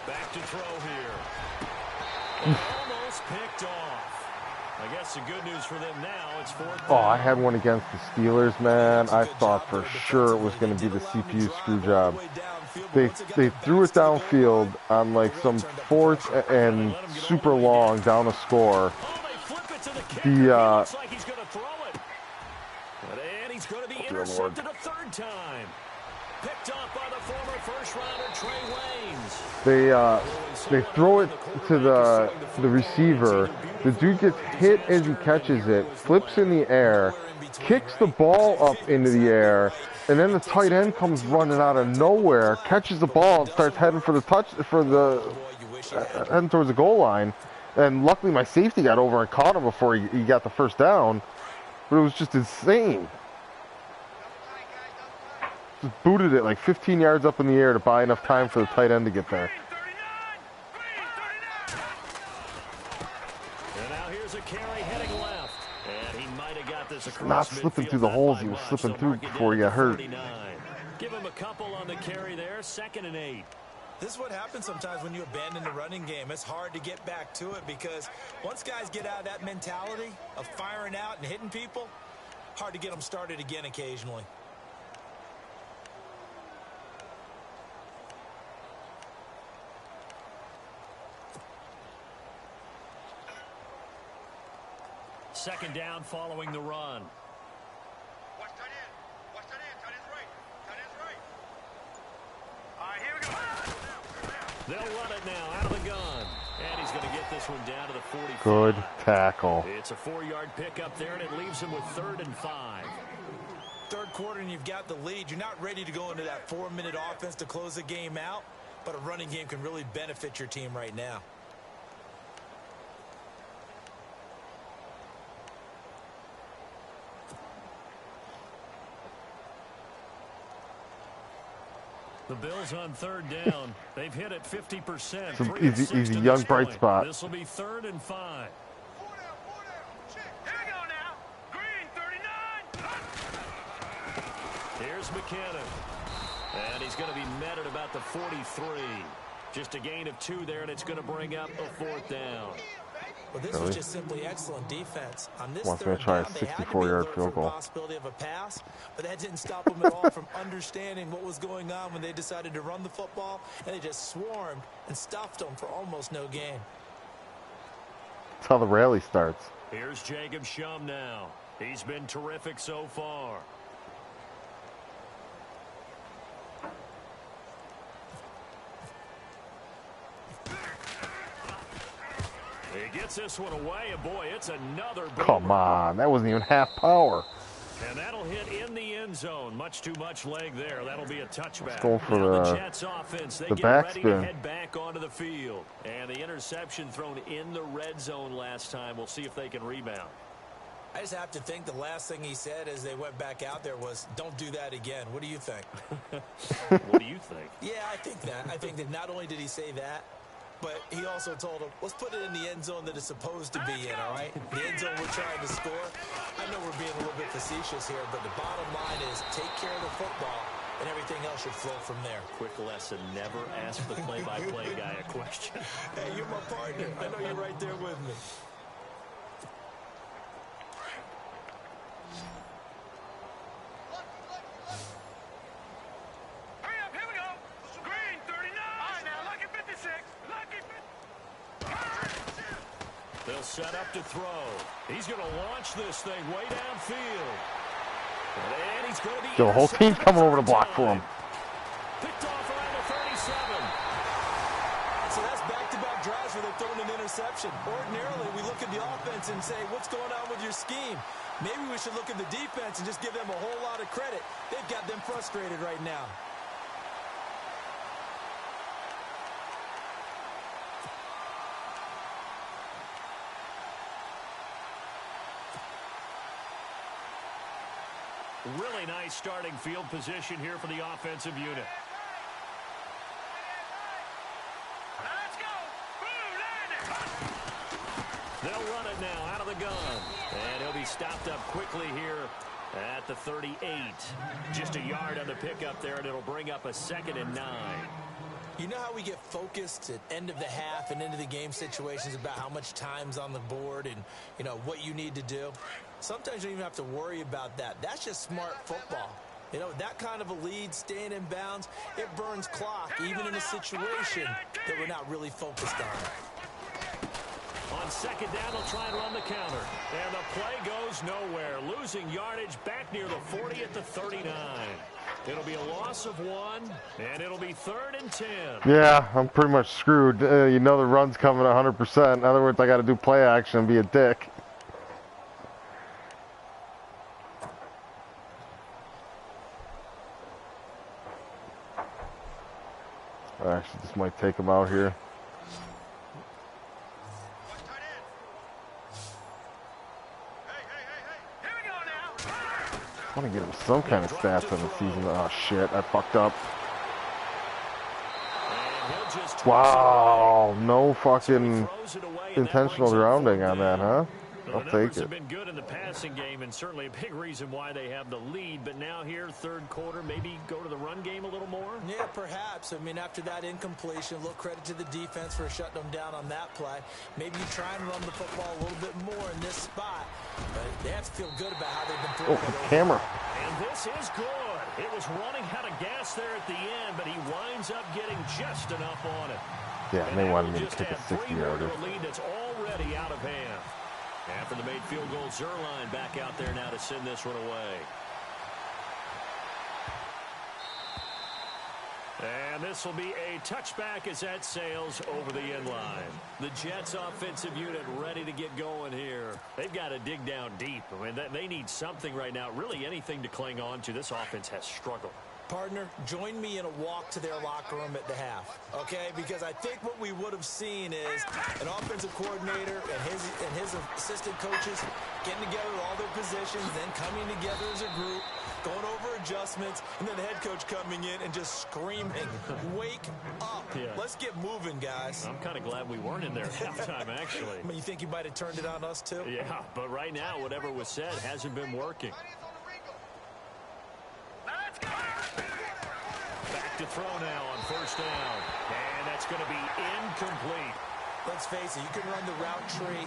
Back to throw here. Almost picked off. I guess the good news for them now, it's fourth down. Oh, I had one against the Steelers, man. I thought for sure it was going to be the CPU screw job. They threw it downfield on like some 4th and super long down a score. Oh, they flip it to the kicker. The, He looks like he's going to throw it. And he's going to be dear intercepted a third time. Picked off by the former first-rounder Trey Waynes. They throw it to the receiver. The dude gets hit as he catches it, flips in the air, kicks the ball up into the air, and then the tight end comes running out of nowhere, catches the ball, and starts heading for the heading towards the goal line. And luckily, my safety got over and caught him before he got the first down. But it was just insane. Just booted it like 15 yards up in the air to buy enough time for the tight end to get there. And now here's a carry heading left. And he might have got this across Not slipping midfield through the not holes by he was much. slipping They'll through mark it before down he at got hurt. 49. Give him a couple on the carry there. 2nd and 8. This is what happens sometimes when you abandon the running game. It's hard to get back to it because once guys get out of that mentality of firing out and hitting people, hard to get them started again occasionally. Second down following the run. Watch tight end. Watch tight end. Tight end's right. Tight end's right. All right, here we go. They'll run it now out of the gun. And he's going to get this one down to the 45. Good tackle. It's a 4-yard pickup there, and it leaves him with 3rd and 5. Third quarter and you've got the lead. You're not ready to go into that 4-minute offense to close the game out, but a running game can really benefit your team right now. The Bills on 3rd down. They've hit it 50%. It's an 3 of 6 easy to young this bright point. spot. This will be 3rd and 5. 4 down, 4 down. Check. Here we go now. Green, 39. Here's McKinnon. And he's going to be met at about the 43. Just a gain of 2 there, and it's going to bring up a 4th down. Well, this was just simply excellent defense. On this Wants me to third try a down, they had to be 64-yard alert field for the goal. possibility of a pass, but that didn't stop them at all from understanding what was going on when they decided to run the football, and they just swarmed and stuffed them for almost no gain. That's how the rally starts. Here's Jacob Shum now. He's been terrific so far. He gets this one away, and boy, it's another boomer. Come on, that wasn't even half power. And that'll hit in the end zone. Much too much leg there. That'll be a touchback. Go for Now the Jets offense, they the get ready to backspin. head back onto the field. And the interception thrown in the red zone last time. We'll see if they can rebound. I just have to think the last thing he said as they went back out there was, don't do that again. What do you think? What do you think? Yeah, I think that. I think that not only did he say that, but he also told him, let's put it in the end zone that it's supposed to be in, all right? The end zone we're trying to score. I know we're being a little bit facetious here, but the bottom line is take care of the football and everything else should flow from there. Quick lesson, never ask the play-by-play guy a question. Hey, you're my partner. I know you're right there with me. Hurry up, here we go. Green 39. All right, now, lucky 56. Lucky 50. They'll set up to throw. He's going to launch this thing way downfield. And he's going to be The whole team's coming over to block for him. Picked off around the 37. So that's back-to-back drives where they're throwing an interception. Ordinarily, we look at the offense and say, what's going on with your scheme? Maybe we should look at the defense and just give them a whole lot of credit. They've got them frustrated right now. Really nice starting field position here for the offensive unit. Let's go. Blue landing. They'll run it now out of the gun. And he'll be stopped up quickly here at the 38. Just a yard on the pickup there, and it'll bring up a 2nd and 9. You know how we get focused at end of the half and into the game situations about how much time's on the board and, you know, what you need to do? Sometimes you don't even have to worry about that. That's just smart football. You know, that kind of a lead, staying in bounds, it burns clock, even in a situation that we're not really focused on. On 2nd down, they'll try and run the counter. And the play goes nowhere. Losing yardage back near the 40 at the 39. It'll be a loss of 1, and it'll be 3rd and 10. Yeah, I'm pretty much screwed. You know the run's coming 100%. In other words, I got to do play action and be a dick. Actually, this might take him out here. Here we go now. I want to get him some kind of stats on the season. Oh shit, I fucked up. And he'll just Wow, no fucking throws it away, and that intentional brings up grounding 4th on that, down. huh? The I'll numbers take have it. been good in the passing game, and certainly a big reason why they have the lead. But now here, 3rd quarter, maybe go to the run game a little more? Yeah, perhaps. I mean, after that incompletion, a little credit to the defense for shutting them down on that play. Maybe you try and run the football a little bit more in this spot. But they have to feel good about how they've been throwing Oh, it over. camera. And this is good. It was running out of gas there at the end, but he winds up getting just enough on it. Yeah, And they that wanted will me to just kick a add 3 more 60-yarder. to a lead that's already out of hand. After the made field goal, Zerline back out there now to send this one away. And this will be a touchback as that sails over the end line. The Jets offensive unit ready to get going here. They've got to dig down deep. I mean, they need something right now, really anything to cling on to. This offense has struggled. Partner, join me in a walk to their locker room at the half, okay? Because I think what we would have seen is an offensive coordinator and his assistant coaches getting together with all their positions, then coming together as a group, going over adjustments, and then the head coach coming in and just screaming, wake up. Yeah. Let's get moving, guys. I'm kind of glad we weren't in there at halftime, actually. I mean, you think he might have turned it on us, too? Yeah, but right now, whatever was said hasn't been working. Let's go. Back to throw now on 1st down. And that's going to be incomplete. Let's face it, you can run the route tree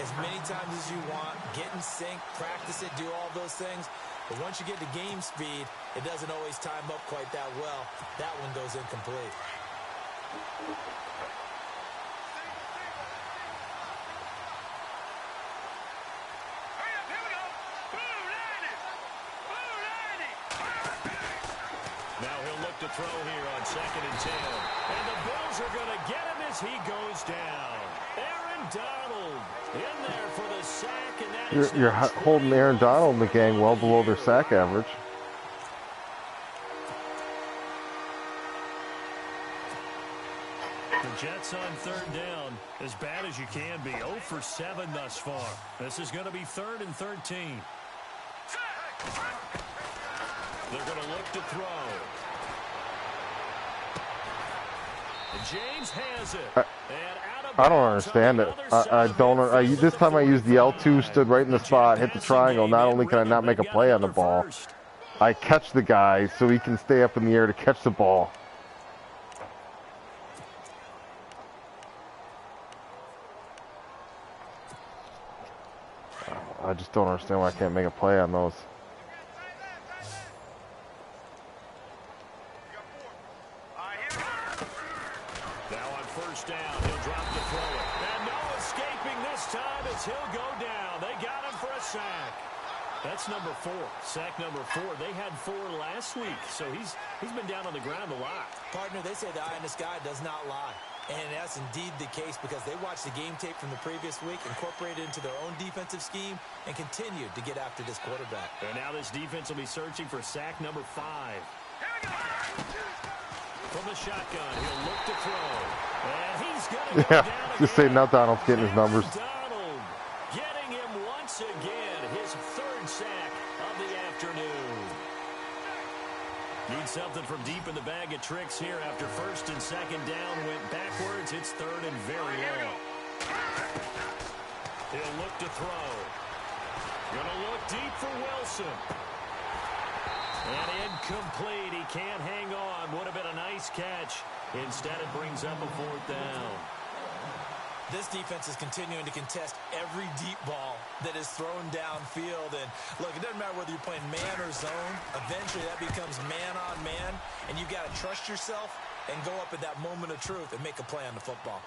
as many times as you want, get in sync, practice it, do all those things. But once you get to game speed, it doesn't always time up quite that well. That one goes incomplete. Hurry up, here we go. Blue landing. Blue landing. Now he'll look to throw here on 2nd and 10. And the Bills are going to get him as he goes down. Aaron Donald in there for the sack, and that is You're holding Aaron Donald and the gang well below their sack average. The Jets on 3rd down, as bad as you can be. 0 for 7 thus far. This is going to be 3rd and 13. They're going to look to throw. James has it. And out of I don't bounds on understand the it. other side I of don't. midfield This at time I used the L2, the stood right in the spot, hit the triangle. Not only can I not make a play on the ball, I catch the guy so he can stay up in the air to catch the ball. I just don't understand why I can't make a play on those. Now on first down, he'll drop the throw. And no escaping this time as he'll go down. They got him for a sack. That's number 4. Sack number 4. They had 4 last week, so he's been down on the ground a lot. Partner, they say the eye in the sky does not lie. And that's indeed the case because they watched the game tape from the previous week, incorporated it into their own defensive scheme, and continued to get after this quarterback. And now this defense will be searching for sack number 5. From the shotgun, he'll look to throw. And he's going to go down just again. say now Donald's getting his numbers. Donald getting him once again, his 3rd sack of the afternoon. Need something from deep in the bag of tricks here after first and second down went backwards. It's 3rd and very long. He'll look to throw. Gonna look deep for Wilson. And incomplete. He can't hang on. Would have been a nice catch. Instead, it brings up a 4th down. This defense is continuing to contest every deep ball that is thrown downfield. And, look, it doesn't matter whether you're playing man or zone. Eventually, that becomes man on man. And you've got to trust yourself and go up at that moment of truth and make a play on the football.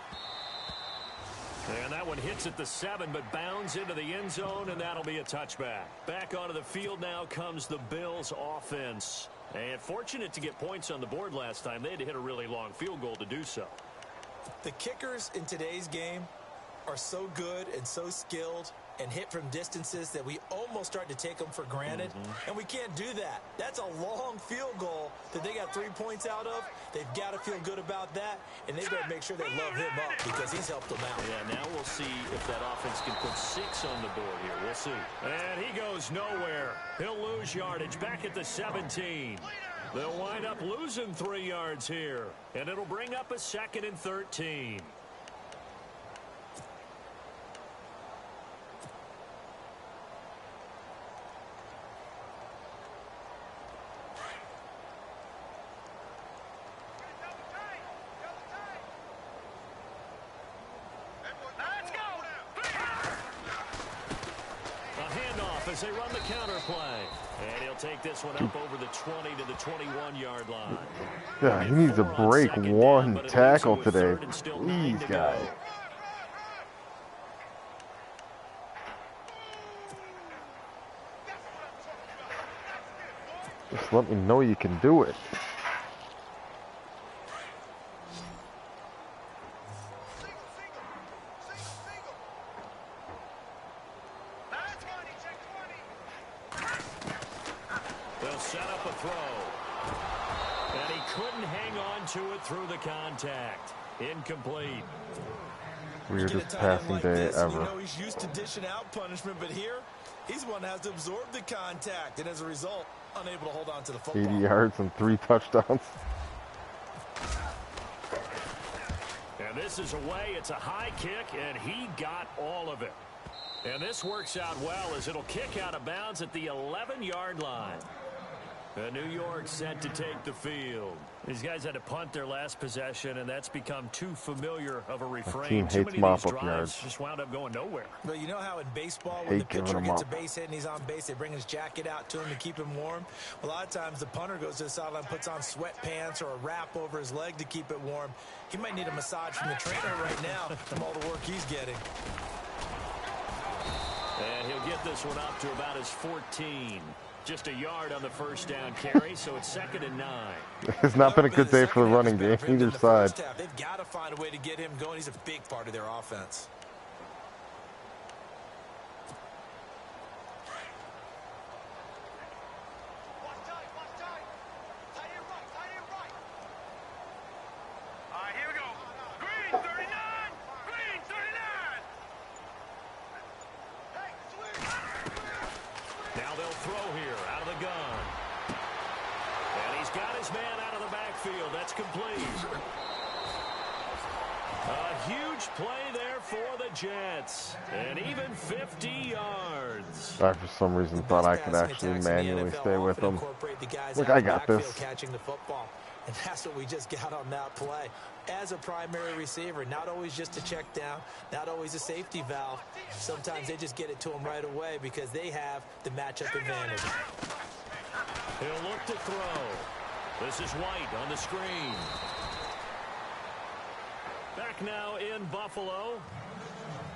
And that one hits at the 7, but bounds into the end zone, and that'll be a touchback. Back onto the field now comes the Bills offense. And fortunate to get points on the board last time. They had to hit a really long field goal to do so. The kickers in today's game are so good and so skilled and hit from distances that we almost start to take them for granted. And we can't do that. That's a long field goal that they got 3 points out of. They've got to feel good about that, and they better make sure they love him up because he's helped them out. Yeah, now we'll see if that offense can put 6 on the board here. We'll see. And he goes nowhere. He'll lose yardage back at the 17. They'll wind up losing 3 yards here, and it'll bring up a 2nd and 13. As they run the counter play. And he'll take this one up over the 20 to the 21-yard line. Yeah, he needs to break 1 tackle today. Please, guys. Just let me know you can do it. Through the contact. Incomplete. Weirdest passing day ever. You know he's used to dishing out punishment, but here, he's the one that has to absorb the contact, and as a result, unable to hold on to the football. 80 yards and 3 touchdowns. And this is away. It's a high kick, and he got all of it. And this works out well as it'll kick out of bounds at the 11-yard line. New York set to take the field. These guys had to punt their last possession, and that's become too familiar of a refrain. Too many of these drives yards. Just wound up going nowhere. But you know how in baseball, when the pitcher gets a base hit and he's on base, they bring his jacket out to him to keep him warm? A lot of times the punter goes to the sideline, puts on sweatpants or a wrap over his leg to keep it warm. He might need a massage from the trainer right now from all the work he's getting. And he'll get this one up to about his 14. Just a yard on the first down carry, so it's 2nd and 9. It's not been a good day for the running game, either side. They've got to find a way to get him going. He's a big part of their offense. All right, here we go. Green 39! Green 39! Now they'll throw here out of the gun. And he's got his man out of the backfield. That's complete. A huge play there for Jets. And even 50 yards. I, for some reason, thought I could actually manually stay with them. Look, I got this. Catching the football. And that's what we just got on that play. As a primary receiver, not always just a check down, not always a safety valve. Sometimes they just get it to them right away because they have the matchup advantage. He'll look to throw. This is White on the screen. Back now in Buffalo.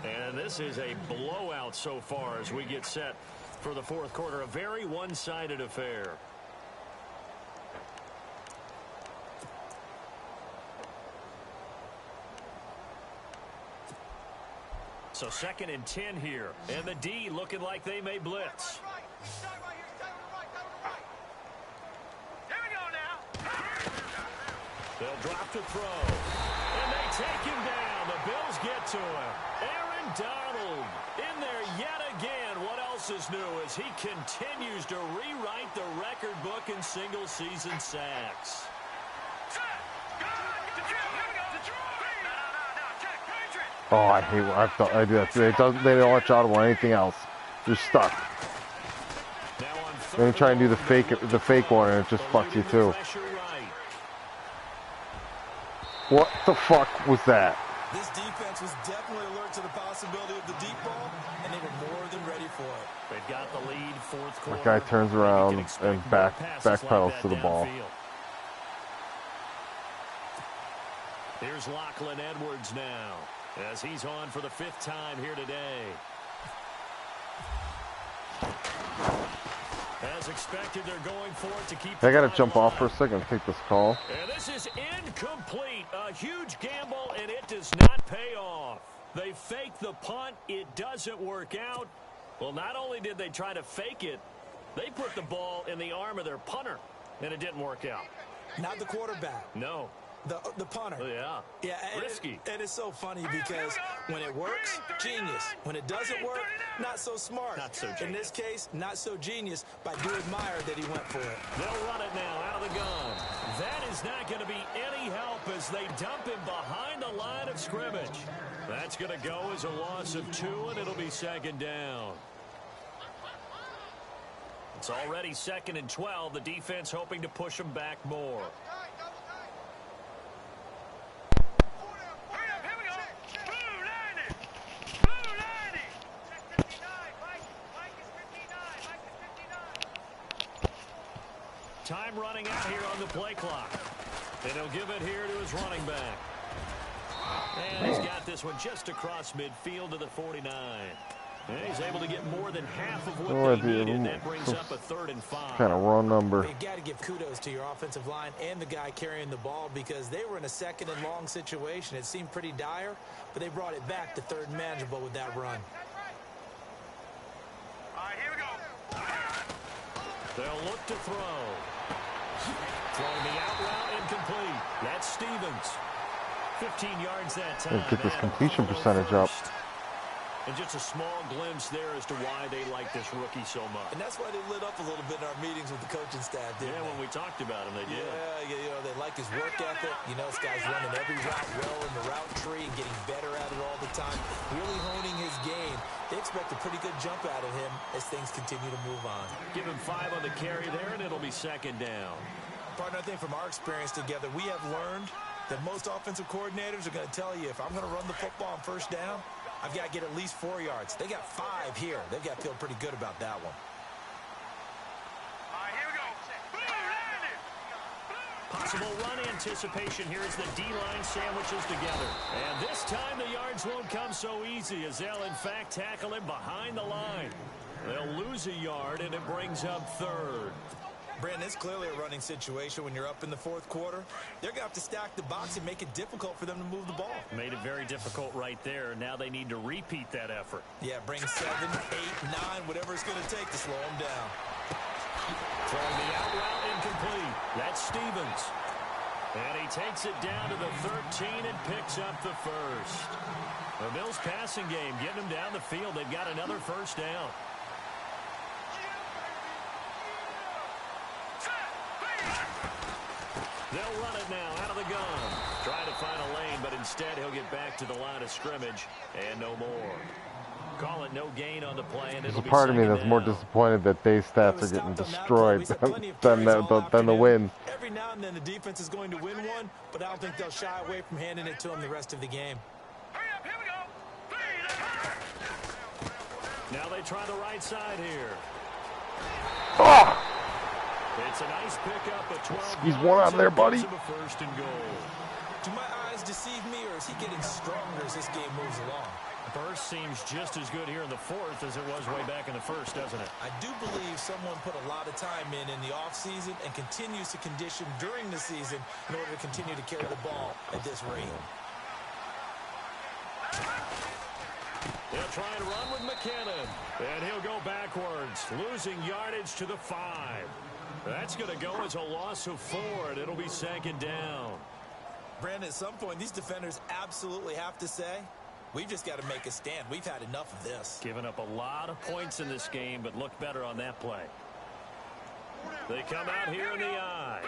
And this is a blowout so far as we get set for the fourth quarter. A very one-sided affair. So 2nd and 10 here. And the D looking like they may blitz. They'll drop to throw. And they take him down. The Bills get to him. Aaron Donald in there yet again. What else is new as he continues to rewrite the record book in single-season sacks. Oh, I hate when I do that. They don't let you out on anything else. You're stuck. Then you try and do the fake one, and it just fucks you too. What the fuck was that? This defense was definitely alert to the possibility of the deep ball, and they were more than ready for it. They've got the lead, fourth quarter. The guy turns around and backpedals to the ball. Here's Lachlan Edwards now, as he's on for the 5th time here today. As expected, they're going for it to keep. I gotta jump off for a second and take this call. And this is incomplete. A huge gamble, and it does not pay off. They fake the punt. It doesn't work out. Well, not only did they try to fake it, they put the ball in the arm of their punter, and it didn't work out. Not the quarterback. No. The punter. Yeah. Yeah. Risky. And it's so funny because when it works, genius. When it doesn't work, not so smart. Not so genius. In this case, not so genius, but I do admire that he went for it. They'll run it now out of the gun. That is not going to be any help as they dump him behind the line of scrimmage. That's going to go as a loss of 2, and it'll be 2nd down. It's already 2nd and 12. The defense hoping to push them back more. Time running out here on the play clock. And he'll give it here to his running back. And he's got this one just across midfield to the 49. And he's able to get more than half of what they need, and that brings up a 3rd and 5. Kind of wrong number. You've got to give kudos to your offensive line and the guy carrying the ball because they were in a 2nd and long situation. It seemed pretty dire, but they brought it back to 3rd and manageable with that run. All right, here we go. They'll look to throw. Throwing the out route incomplete. That's Stevens. 15 yards that time. Let's get this completion percentage up. And just a small glimpse there as to why they like this rookie so much. And that's why they lit up a little bit in our meetings with the coaching staff, didn't they? When we talked about him, they did. Yeah, you know, they like his work ethic. You know, this guy's running every route well in the route tree and getting better at it all the time, really honing his game. They expect a pretty good jump out of him as things continue to move on. Give him 5 on the carry there, and it'll be 2nd down. Partner, I think from our experience together, we have learned that most offensive coordinators are going to tell you, if I'm going to run the football on 1st down, I've got to get at least 4 yards. They got 5 here. They've got to feel pretty good about that one. All right, here we go. Possible run anticipation here as the D-line sandwiches together. And this time the yards won't come so easy as they'll, in fact, tackle him behind the line. They'll lose a yard, and it brings up 3rd. Brandon, it's clearly a running situation when you're up in the 4th quarter. They're going to have to stack the box and make it difficult for them to move the ball. Made it very difficult right there. Now they need to repeat that effort. Yeah, bring 7, 8, 9, whatever it's going to take to slow them down. Throwing the out route incomplete. That's Stevens. And he takes it down to the 13 and picks up the 1st. The Bills passing game getting them down the field. They've got another 1st down. They'll run it now out of the gun. Trying to find a lane, but instead he'll get back to the line of scrimmage and no more. Call it no gain on the play, and There's it'll a be part of me that's more down. disappointed that Day's stats are getting destroyed than the win. Every now and then the defense is going to win one, but I don't think they'll shy away from handing it to him the rest of the game. Hurry up, here we go. Now they try the right side here. Oh! It's a nice pickup at 12. He's one out there, buddy. First and goal. Do my eyes deceive me, or is he getting stronger as this game moves along? Burst seems just as good here in the fourth as it was way back in the first, doesn't it? I do believe someone put a lot of time in the offseason and continues to condition during the season in order to continue to carry the ball at this rate. He'll try and run with McKinnon, and he'll go backwards, losing yardage to the 5. That's going to go as a loss of 4, and it'll be second down. Brandon, at some point, these defenders absolutely have to say, we've just got to make a stand. We've had enough of this. Giving up a lot of points in this game, but look better on that play. They come out here in the I.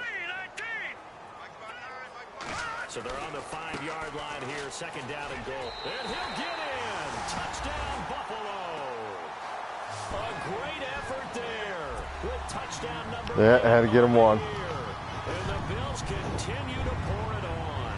So they're on the 5-yard line here, second down and goal. And he'll get in. Touchdown, Buffalo. A great effort there with touchdown number 8. Yeah, I had to get him one. And the Bills continue to pour it on.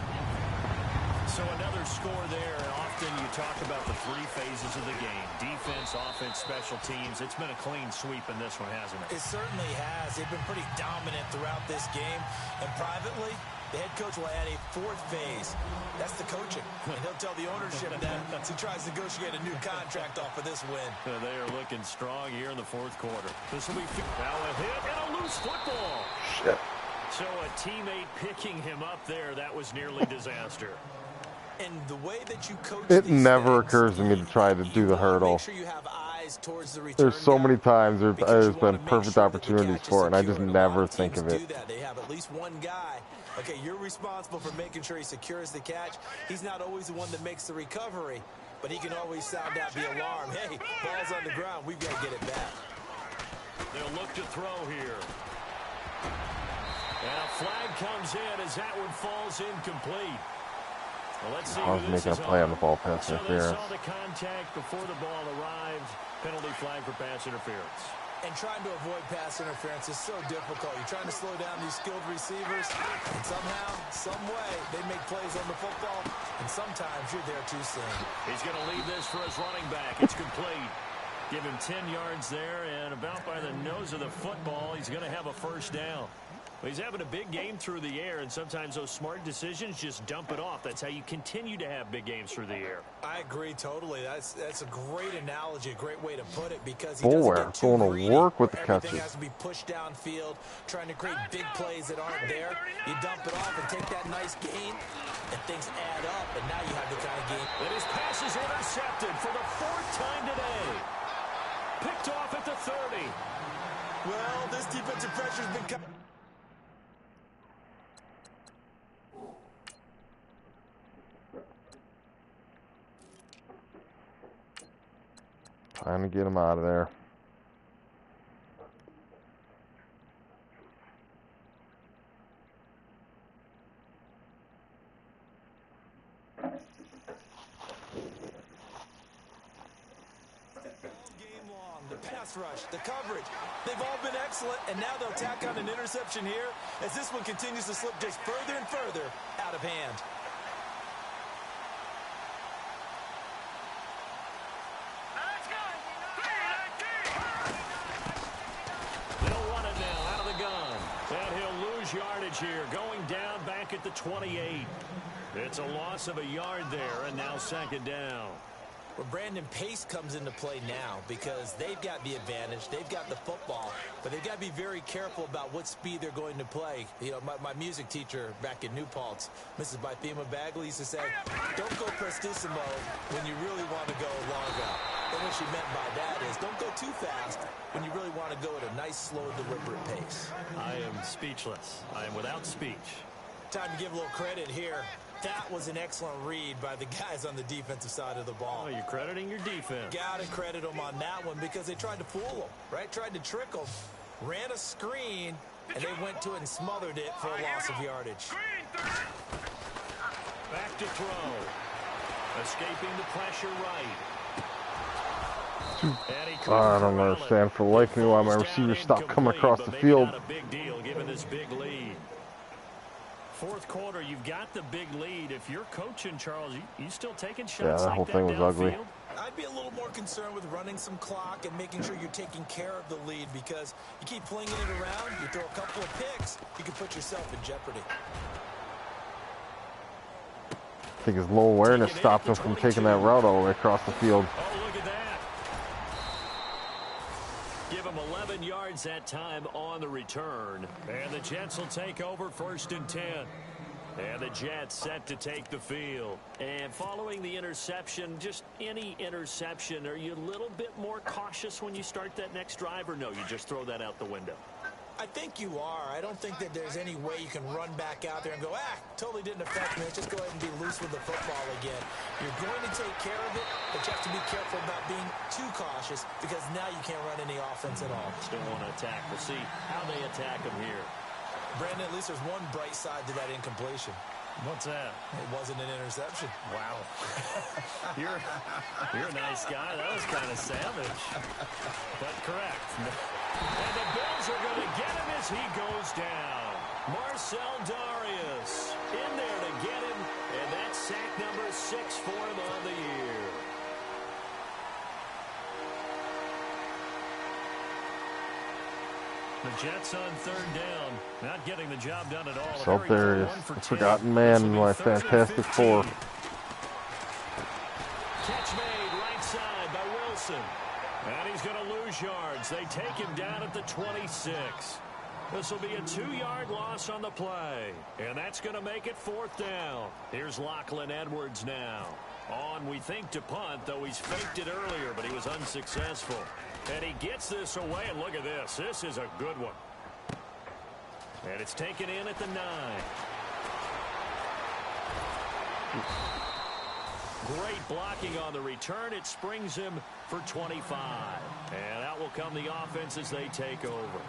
So another score there. Often you talk about the 3 phases of the game. Defense, offense, special teams. It's been a clean sweep in this one, hasn't it? It certainly has. They've been pretty dominant throughout this game. And privately, the head coach will add a 4th phase. That's the coaching. And he'll tell the ownership that as he tries to negotiate a new contract off of this win. They are looking strong here in the 4th quarter. This will be now a hit and a loose football. Shit. So a teammate picking him up there, that was nearly disaster. And the way that you coach It these never things, occurs to me to try to do the hurdle. make sure you have eyes towards the return There's so guy, many times because there's you wanna been make perfect sure that the opportunities catch is for it, and I just secure. And a lot never of think teams of it. do that. They have at least one guy. Okay, you're responsible for making sure he secures the catch. He's not always the one that makes the recovery, but he can always sound out the alarm. Hey, ball's on the ground. We've got to get it back. They'll look to throw here. And a flag comes in as that one falls incomplete. Well, let's see I was who this making a is play on. on the ball pass So they interference. saw the contact before the ball arrived. Penalty flag for pass interference. And trying to avoid pass interference is so difficult. You're trying to slow down these skilled receivers, and somehow, some way, they make plays on the football, and sometimes you're there too soon. He's going to leave this for his running back. It's complete. Give him 10 yards there, and about by the nose of the football, he's going to have a first down. Well, he's having a big game through the air, and sometimes those smart decisions just dump it off. That's how you continue to have big games through the air. I agree totally. That's a great analogy, a great way to put it, because he Bullware, doesn't get too going to greedy work with the where everything catches. has to be pushed downfield, trying to create big plays that aren't there. You dump it off and take that nice gain, and things add up, and now you have the kind of game. And his pass is intercepted for the 4th time today. Picked off at the 30. Well, this defensive pressure's been coming. Trying to get him out of there. Game long, the pass rush, the coverage, they've all been excellent, and now they'll tack on an interception here as this one continues to slip just further and further out of hand. Let's go. They'll run it now out of the gun. And he'll lose yardage here, going down back at the 28. It's a loss of a yard there, and now second down. Well, Brandon, pace comes into play now because they've got the advantage. They've got the football, but they've got to be very careful about what speed they're going to play. You know, my music teacher back in New Paltz, Mrs. Bythema Bagley, used to say, don't go prestissimo when you really want to go longo. And what she meant by that is don't go too fast when you really want to go at a nice, slow, deliberate pace. I am speechless. I am without speech. Time to give a little credit here. That was an excellent read by the guys on the defensive side of the ball. Oh, you're crediting your defense. Got to credit them on that one because they tried to fool them, right? Tried to trick them, ran a screen, and they went to it and smothered it for a loss of yardage. Back to throw. Escaping the pressure right. I don't understand for the life of me why my receivers stopped coming across the field. A big deal given this big lead. Fourth quarter, you've got the big lead. If you're coaching, Charles, you still taking shots? Yeah, that like whole thing was ugly. I'd be a little more concerned with running some clock and making sure you're taking care of the lead, because you keep flinging it around, you throw a couple of picks, you can put yourself in jeopardy. I think his low awareness stopped him from taking that route all the way across the field. Oh, look at that. Give him 11 yards that time on the return. And the Jets will take over 1st and 10. And the Jets set to take the field. And following the interception, just any interception, are you a little bit more cautious when you start that next drive, or no, you just throw that out the window? I think you are. I don't think that there's any way you can run back out there and go, totally didn't affect me. Let's just go ahead and be loose with the football again. You're going to take care of it, but you have to be careful about being too cautious, because now you can't run any offense at all. Still want to attack. We'll see how they attack him here. Brandon, at least there's one bright side to that incompletion. What's that? It wasn't an interception. Wow. You're a nice guy. That was kind of savage. But correct. And the Bills are going to get him as he goes down. Marcel Darius in there to get him. And that's sack number 6 for him on the year. The Jets on 3rd down. Not getting the job done at all. So there is the forgotten man in my Fantastic Four. Catch made right side by Wilson. And he's going to lose yards. They take him down at the 26. This will be a 2-yard loss on the play. And that's going to make it 4th down. Here's Lachlan Edwards now. On, we think, to punt, though he's faked it earlier, but he was unsuccessful. And he gets this away, and look at this. This is a good one. And it's taken in at the 9. Great blocking on the return. It springs him for 25. And out will come the offense as they take over.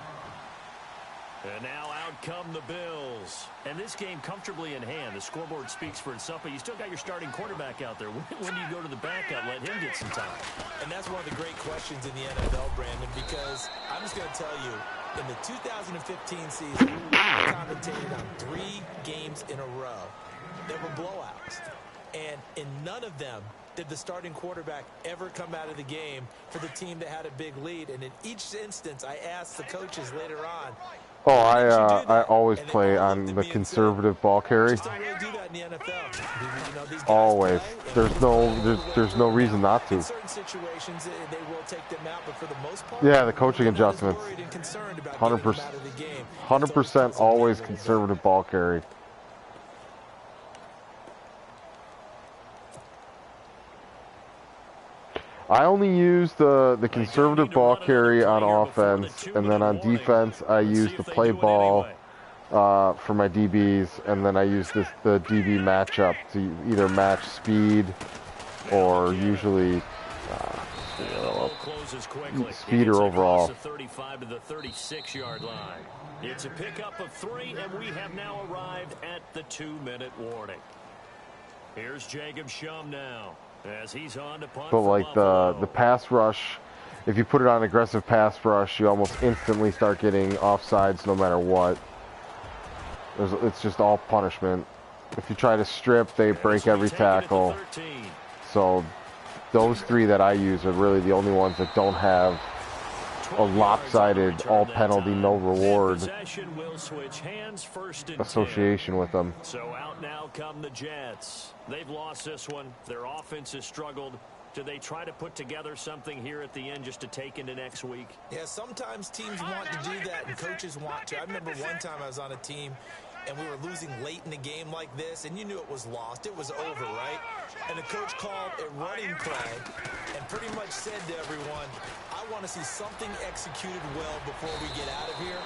And now out come the Bills. And this game comfortably in hand. The scoreboard speaks for itself, but you still got your starting quarterback out there. When do you go to the backup, let him get some time? And that's one of the great questions in the NFL, Brandon, because I'm just going to tell you, in the 2015 season, I commentated on 3 games in a row that were blowouts. And in none of them did the starting quarterback ever come out of the game for the team that had a big lead. And in each instance, I asked the coaches later on, oh, I always play on the conservative ball carry. Always. There's no reason not to. In certain situations, they will take them out, but for the most part, yeah, the coaching adjustments. 100% always conservative ball carry. I only use the conservative ball carry on offense, and then on defense I use the play ball for my DBs, and then I use the DB matchup to either match speed or usually speed or overall. 35 to the 36-yard line. It's a pickup of 3, and we have now arrived at the 2-minute warning. Here's Jacob Shum now. As he's on to punt. But like the pass rush, if you put it on aggressive pass rush, you almost instantly start getting offsides no matter what. It's just all punishment. If you try to strip, they break every tackle. So those 3 that I use are really the only ones that don't have a lopsided all penalty, no reward association with them. So out now come the Jets. They've lost this one. Their offense has struggled. Do they try to put together something here at the end just to take into next week? Yeah, sometimes teams want to do that and coaches want to. I remember one time I was on a team and we were losing late in a game like this, and you knew it was lost. It was over, right? And the coach called a running play and pretty much said to everyone, I want to see something executed well before we get out of here.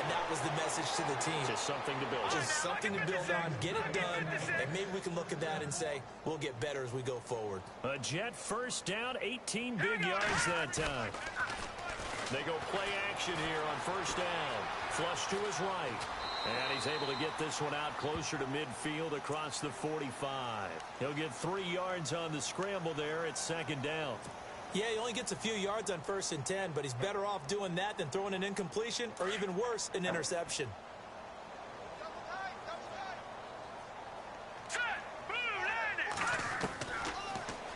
And that was the message to the team. Just something to build on. Just something to build on, get it done, and maybe we can look at that and say, we'll get better as we go forward. A Jet first down, 18 big yards that time. They go play action here on first down. Flush to his right. And he's able to get this one out closer to midfield across the 45. He'll get 3 yards on the scramble there. It's second down. Yeah, he only gets a few yards on 1st and 10, but he's better off doing that than throwing an incompletion or even worse, an interception.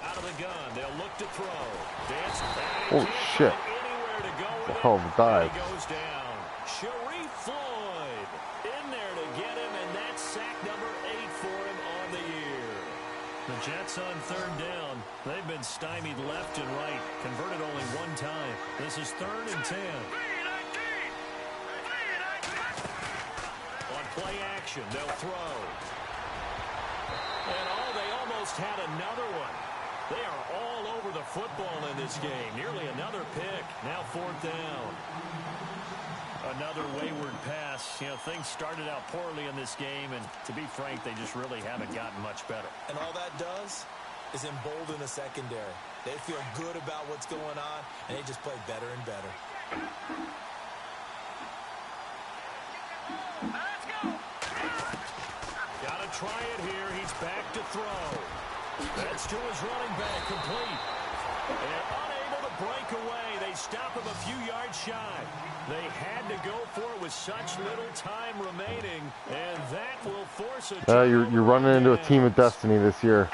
Out of the gun, they'll look to throw. Dance. Oh, shit. Anywhere to go with Oh, dive. He goes down. Sharif Floyd in there to get him, and that's sack number 8 for him on the year. The Jets on third down. They've been stymied left and right. Converted only 1 time. This is 3rd and 10. On play action, they'll throw. And they almost had another one. They are all over the football in this game. Nearly another pick. Now 4th down. Another wayward pass. You know, things started out poorly in this game, and to be frank, they just really haven't gotten much better. And all that does is embolden the secondary. They feel good about what's going on, and they just play better and better. Let's go. Got to try it here. He's back to throw. That's to his running back, complete. And unable to break away. They stop him a few yards shy. They had to go for it with such little time remaining, and that will force a you're running into a team of destiny this year.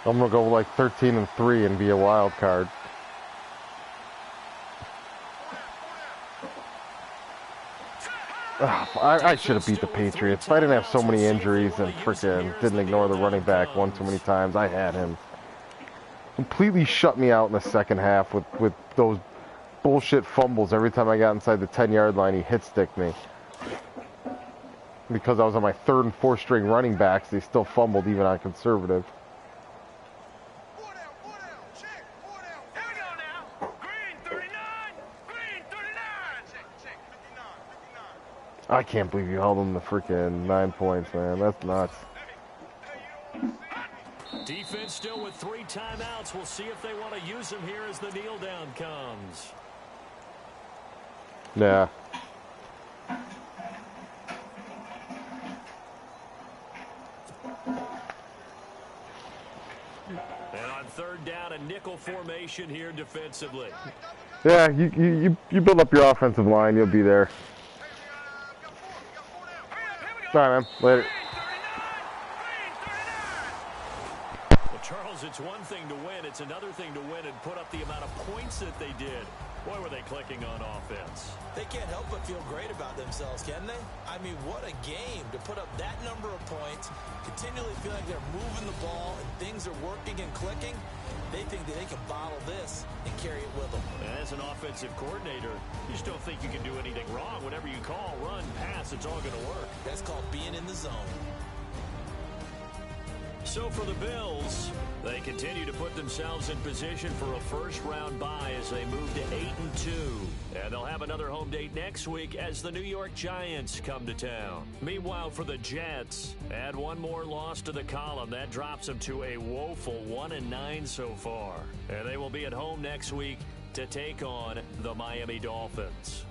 I'm gonna go like 13-3 and be a wild card. I should have beat the Patriots. If I didn't have so many injuries and frickin' didn't ignore the running back one too many times, I had him. Completely shut me out in the second half with those bullshit fumbles. Every time I got inside the 10-yard line, he hit-sticked me. Because I was on my 3rd and 4th string running backs, they still fumbled even on conservative. I can't believe you held them to freaking 9 points, man. That's nuts. Defense still with 3 timeouts. We'll see if they want to use them here as the kneel down comes. Yeah. And on 3rd down, a nickel formation here defensively. Yeah, you build up your offensive line, you'll be there. All right, man. Later. Well, Charles, it's one thing to win. It's another thing to win and put up the amount of points that they did. Boy, were they clicking on offense. They can't help but feel great about themselves, can they? I mean, what a game to put up that number of points, continually feel like they're moving the ball and things are working and clicking. They think that they can bottle this and carry it with them. And as an offensive coordinator, you just don't think you can do anything wrong. Whatever you call, run, pass, it's all going to work. That's called being in the zone. So for the Bills, they continue to put themselves in position for a first-round bye as they move to 8-2. And they'll have another home date next week as the New York Giants come to town. Meanwhile, for the Jets, add one more loss to the column. That drops them to a woeful 1-9 so far. And they will be at home next week to take on the Miami Dolphins.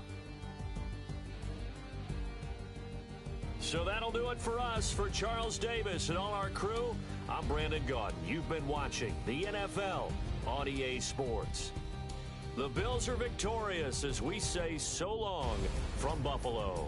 So that'll do it for us. For Charles Davis and all our crew, I'm Brandon Gaudin. You've been watching the NFL on EA Sports. The Bills are victorious as we say so long from Buffalo.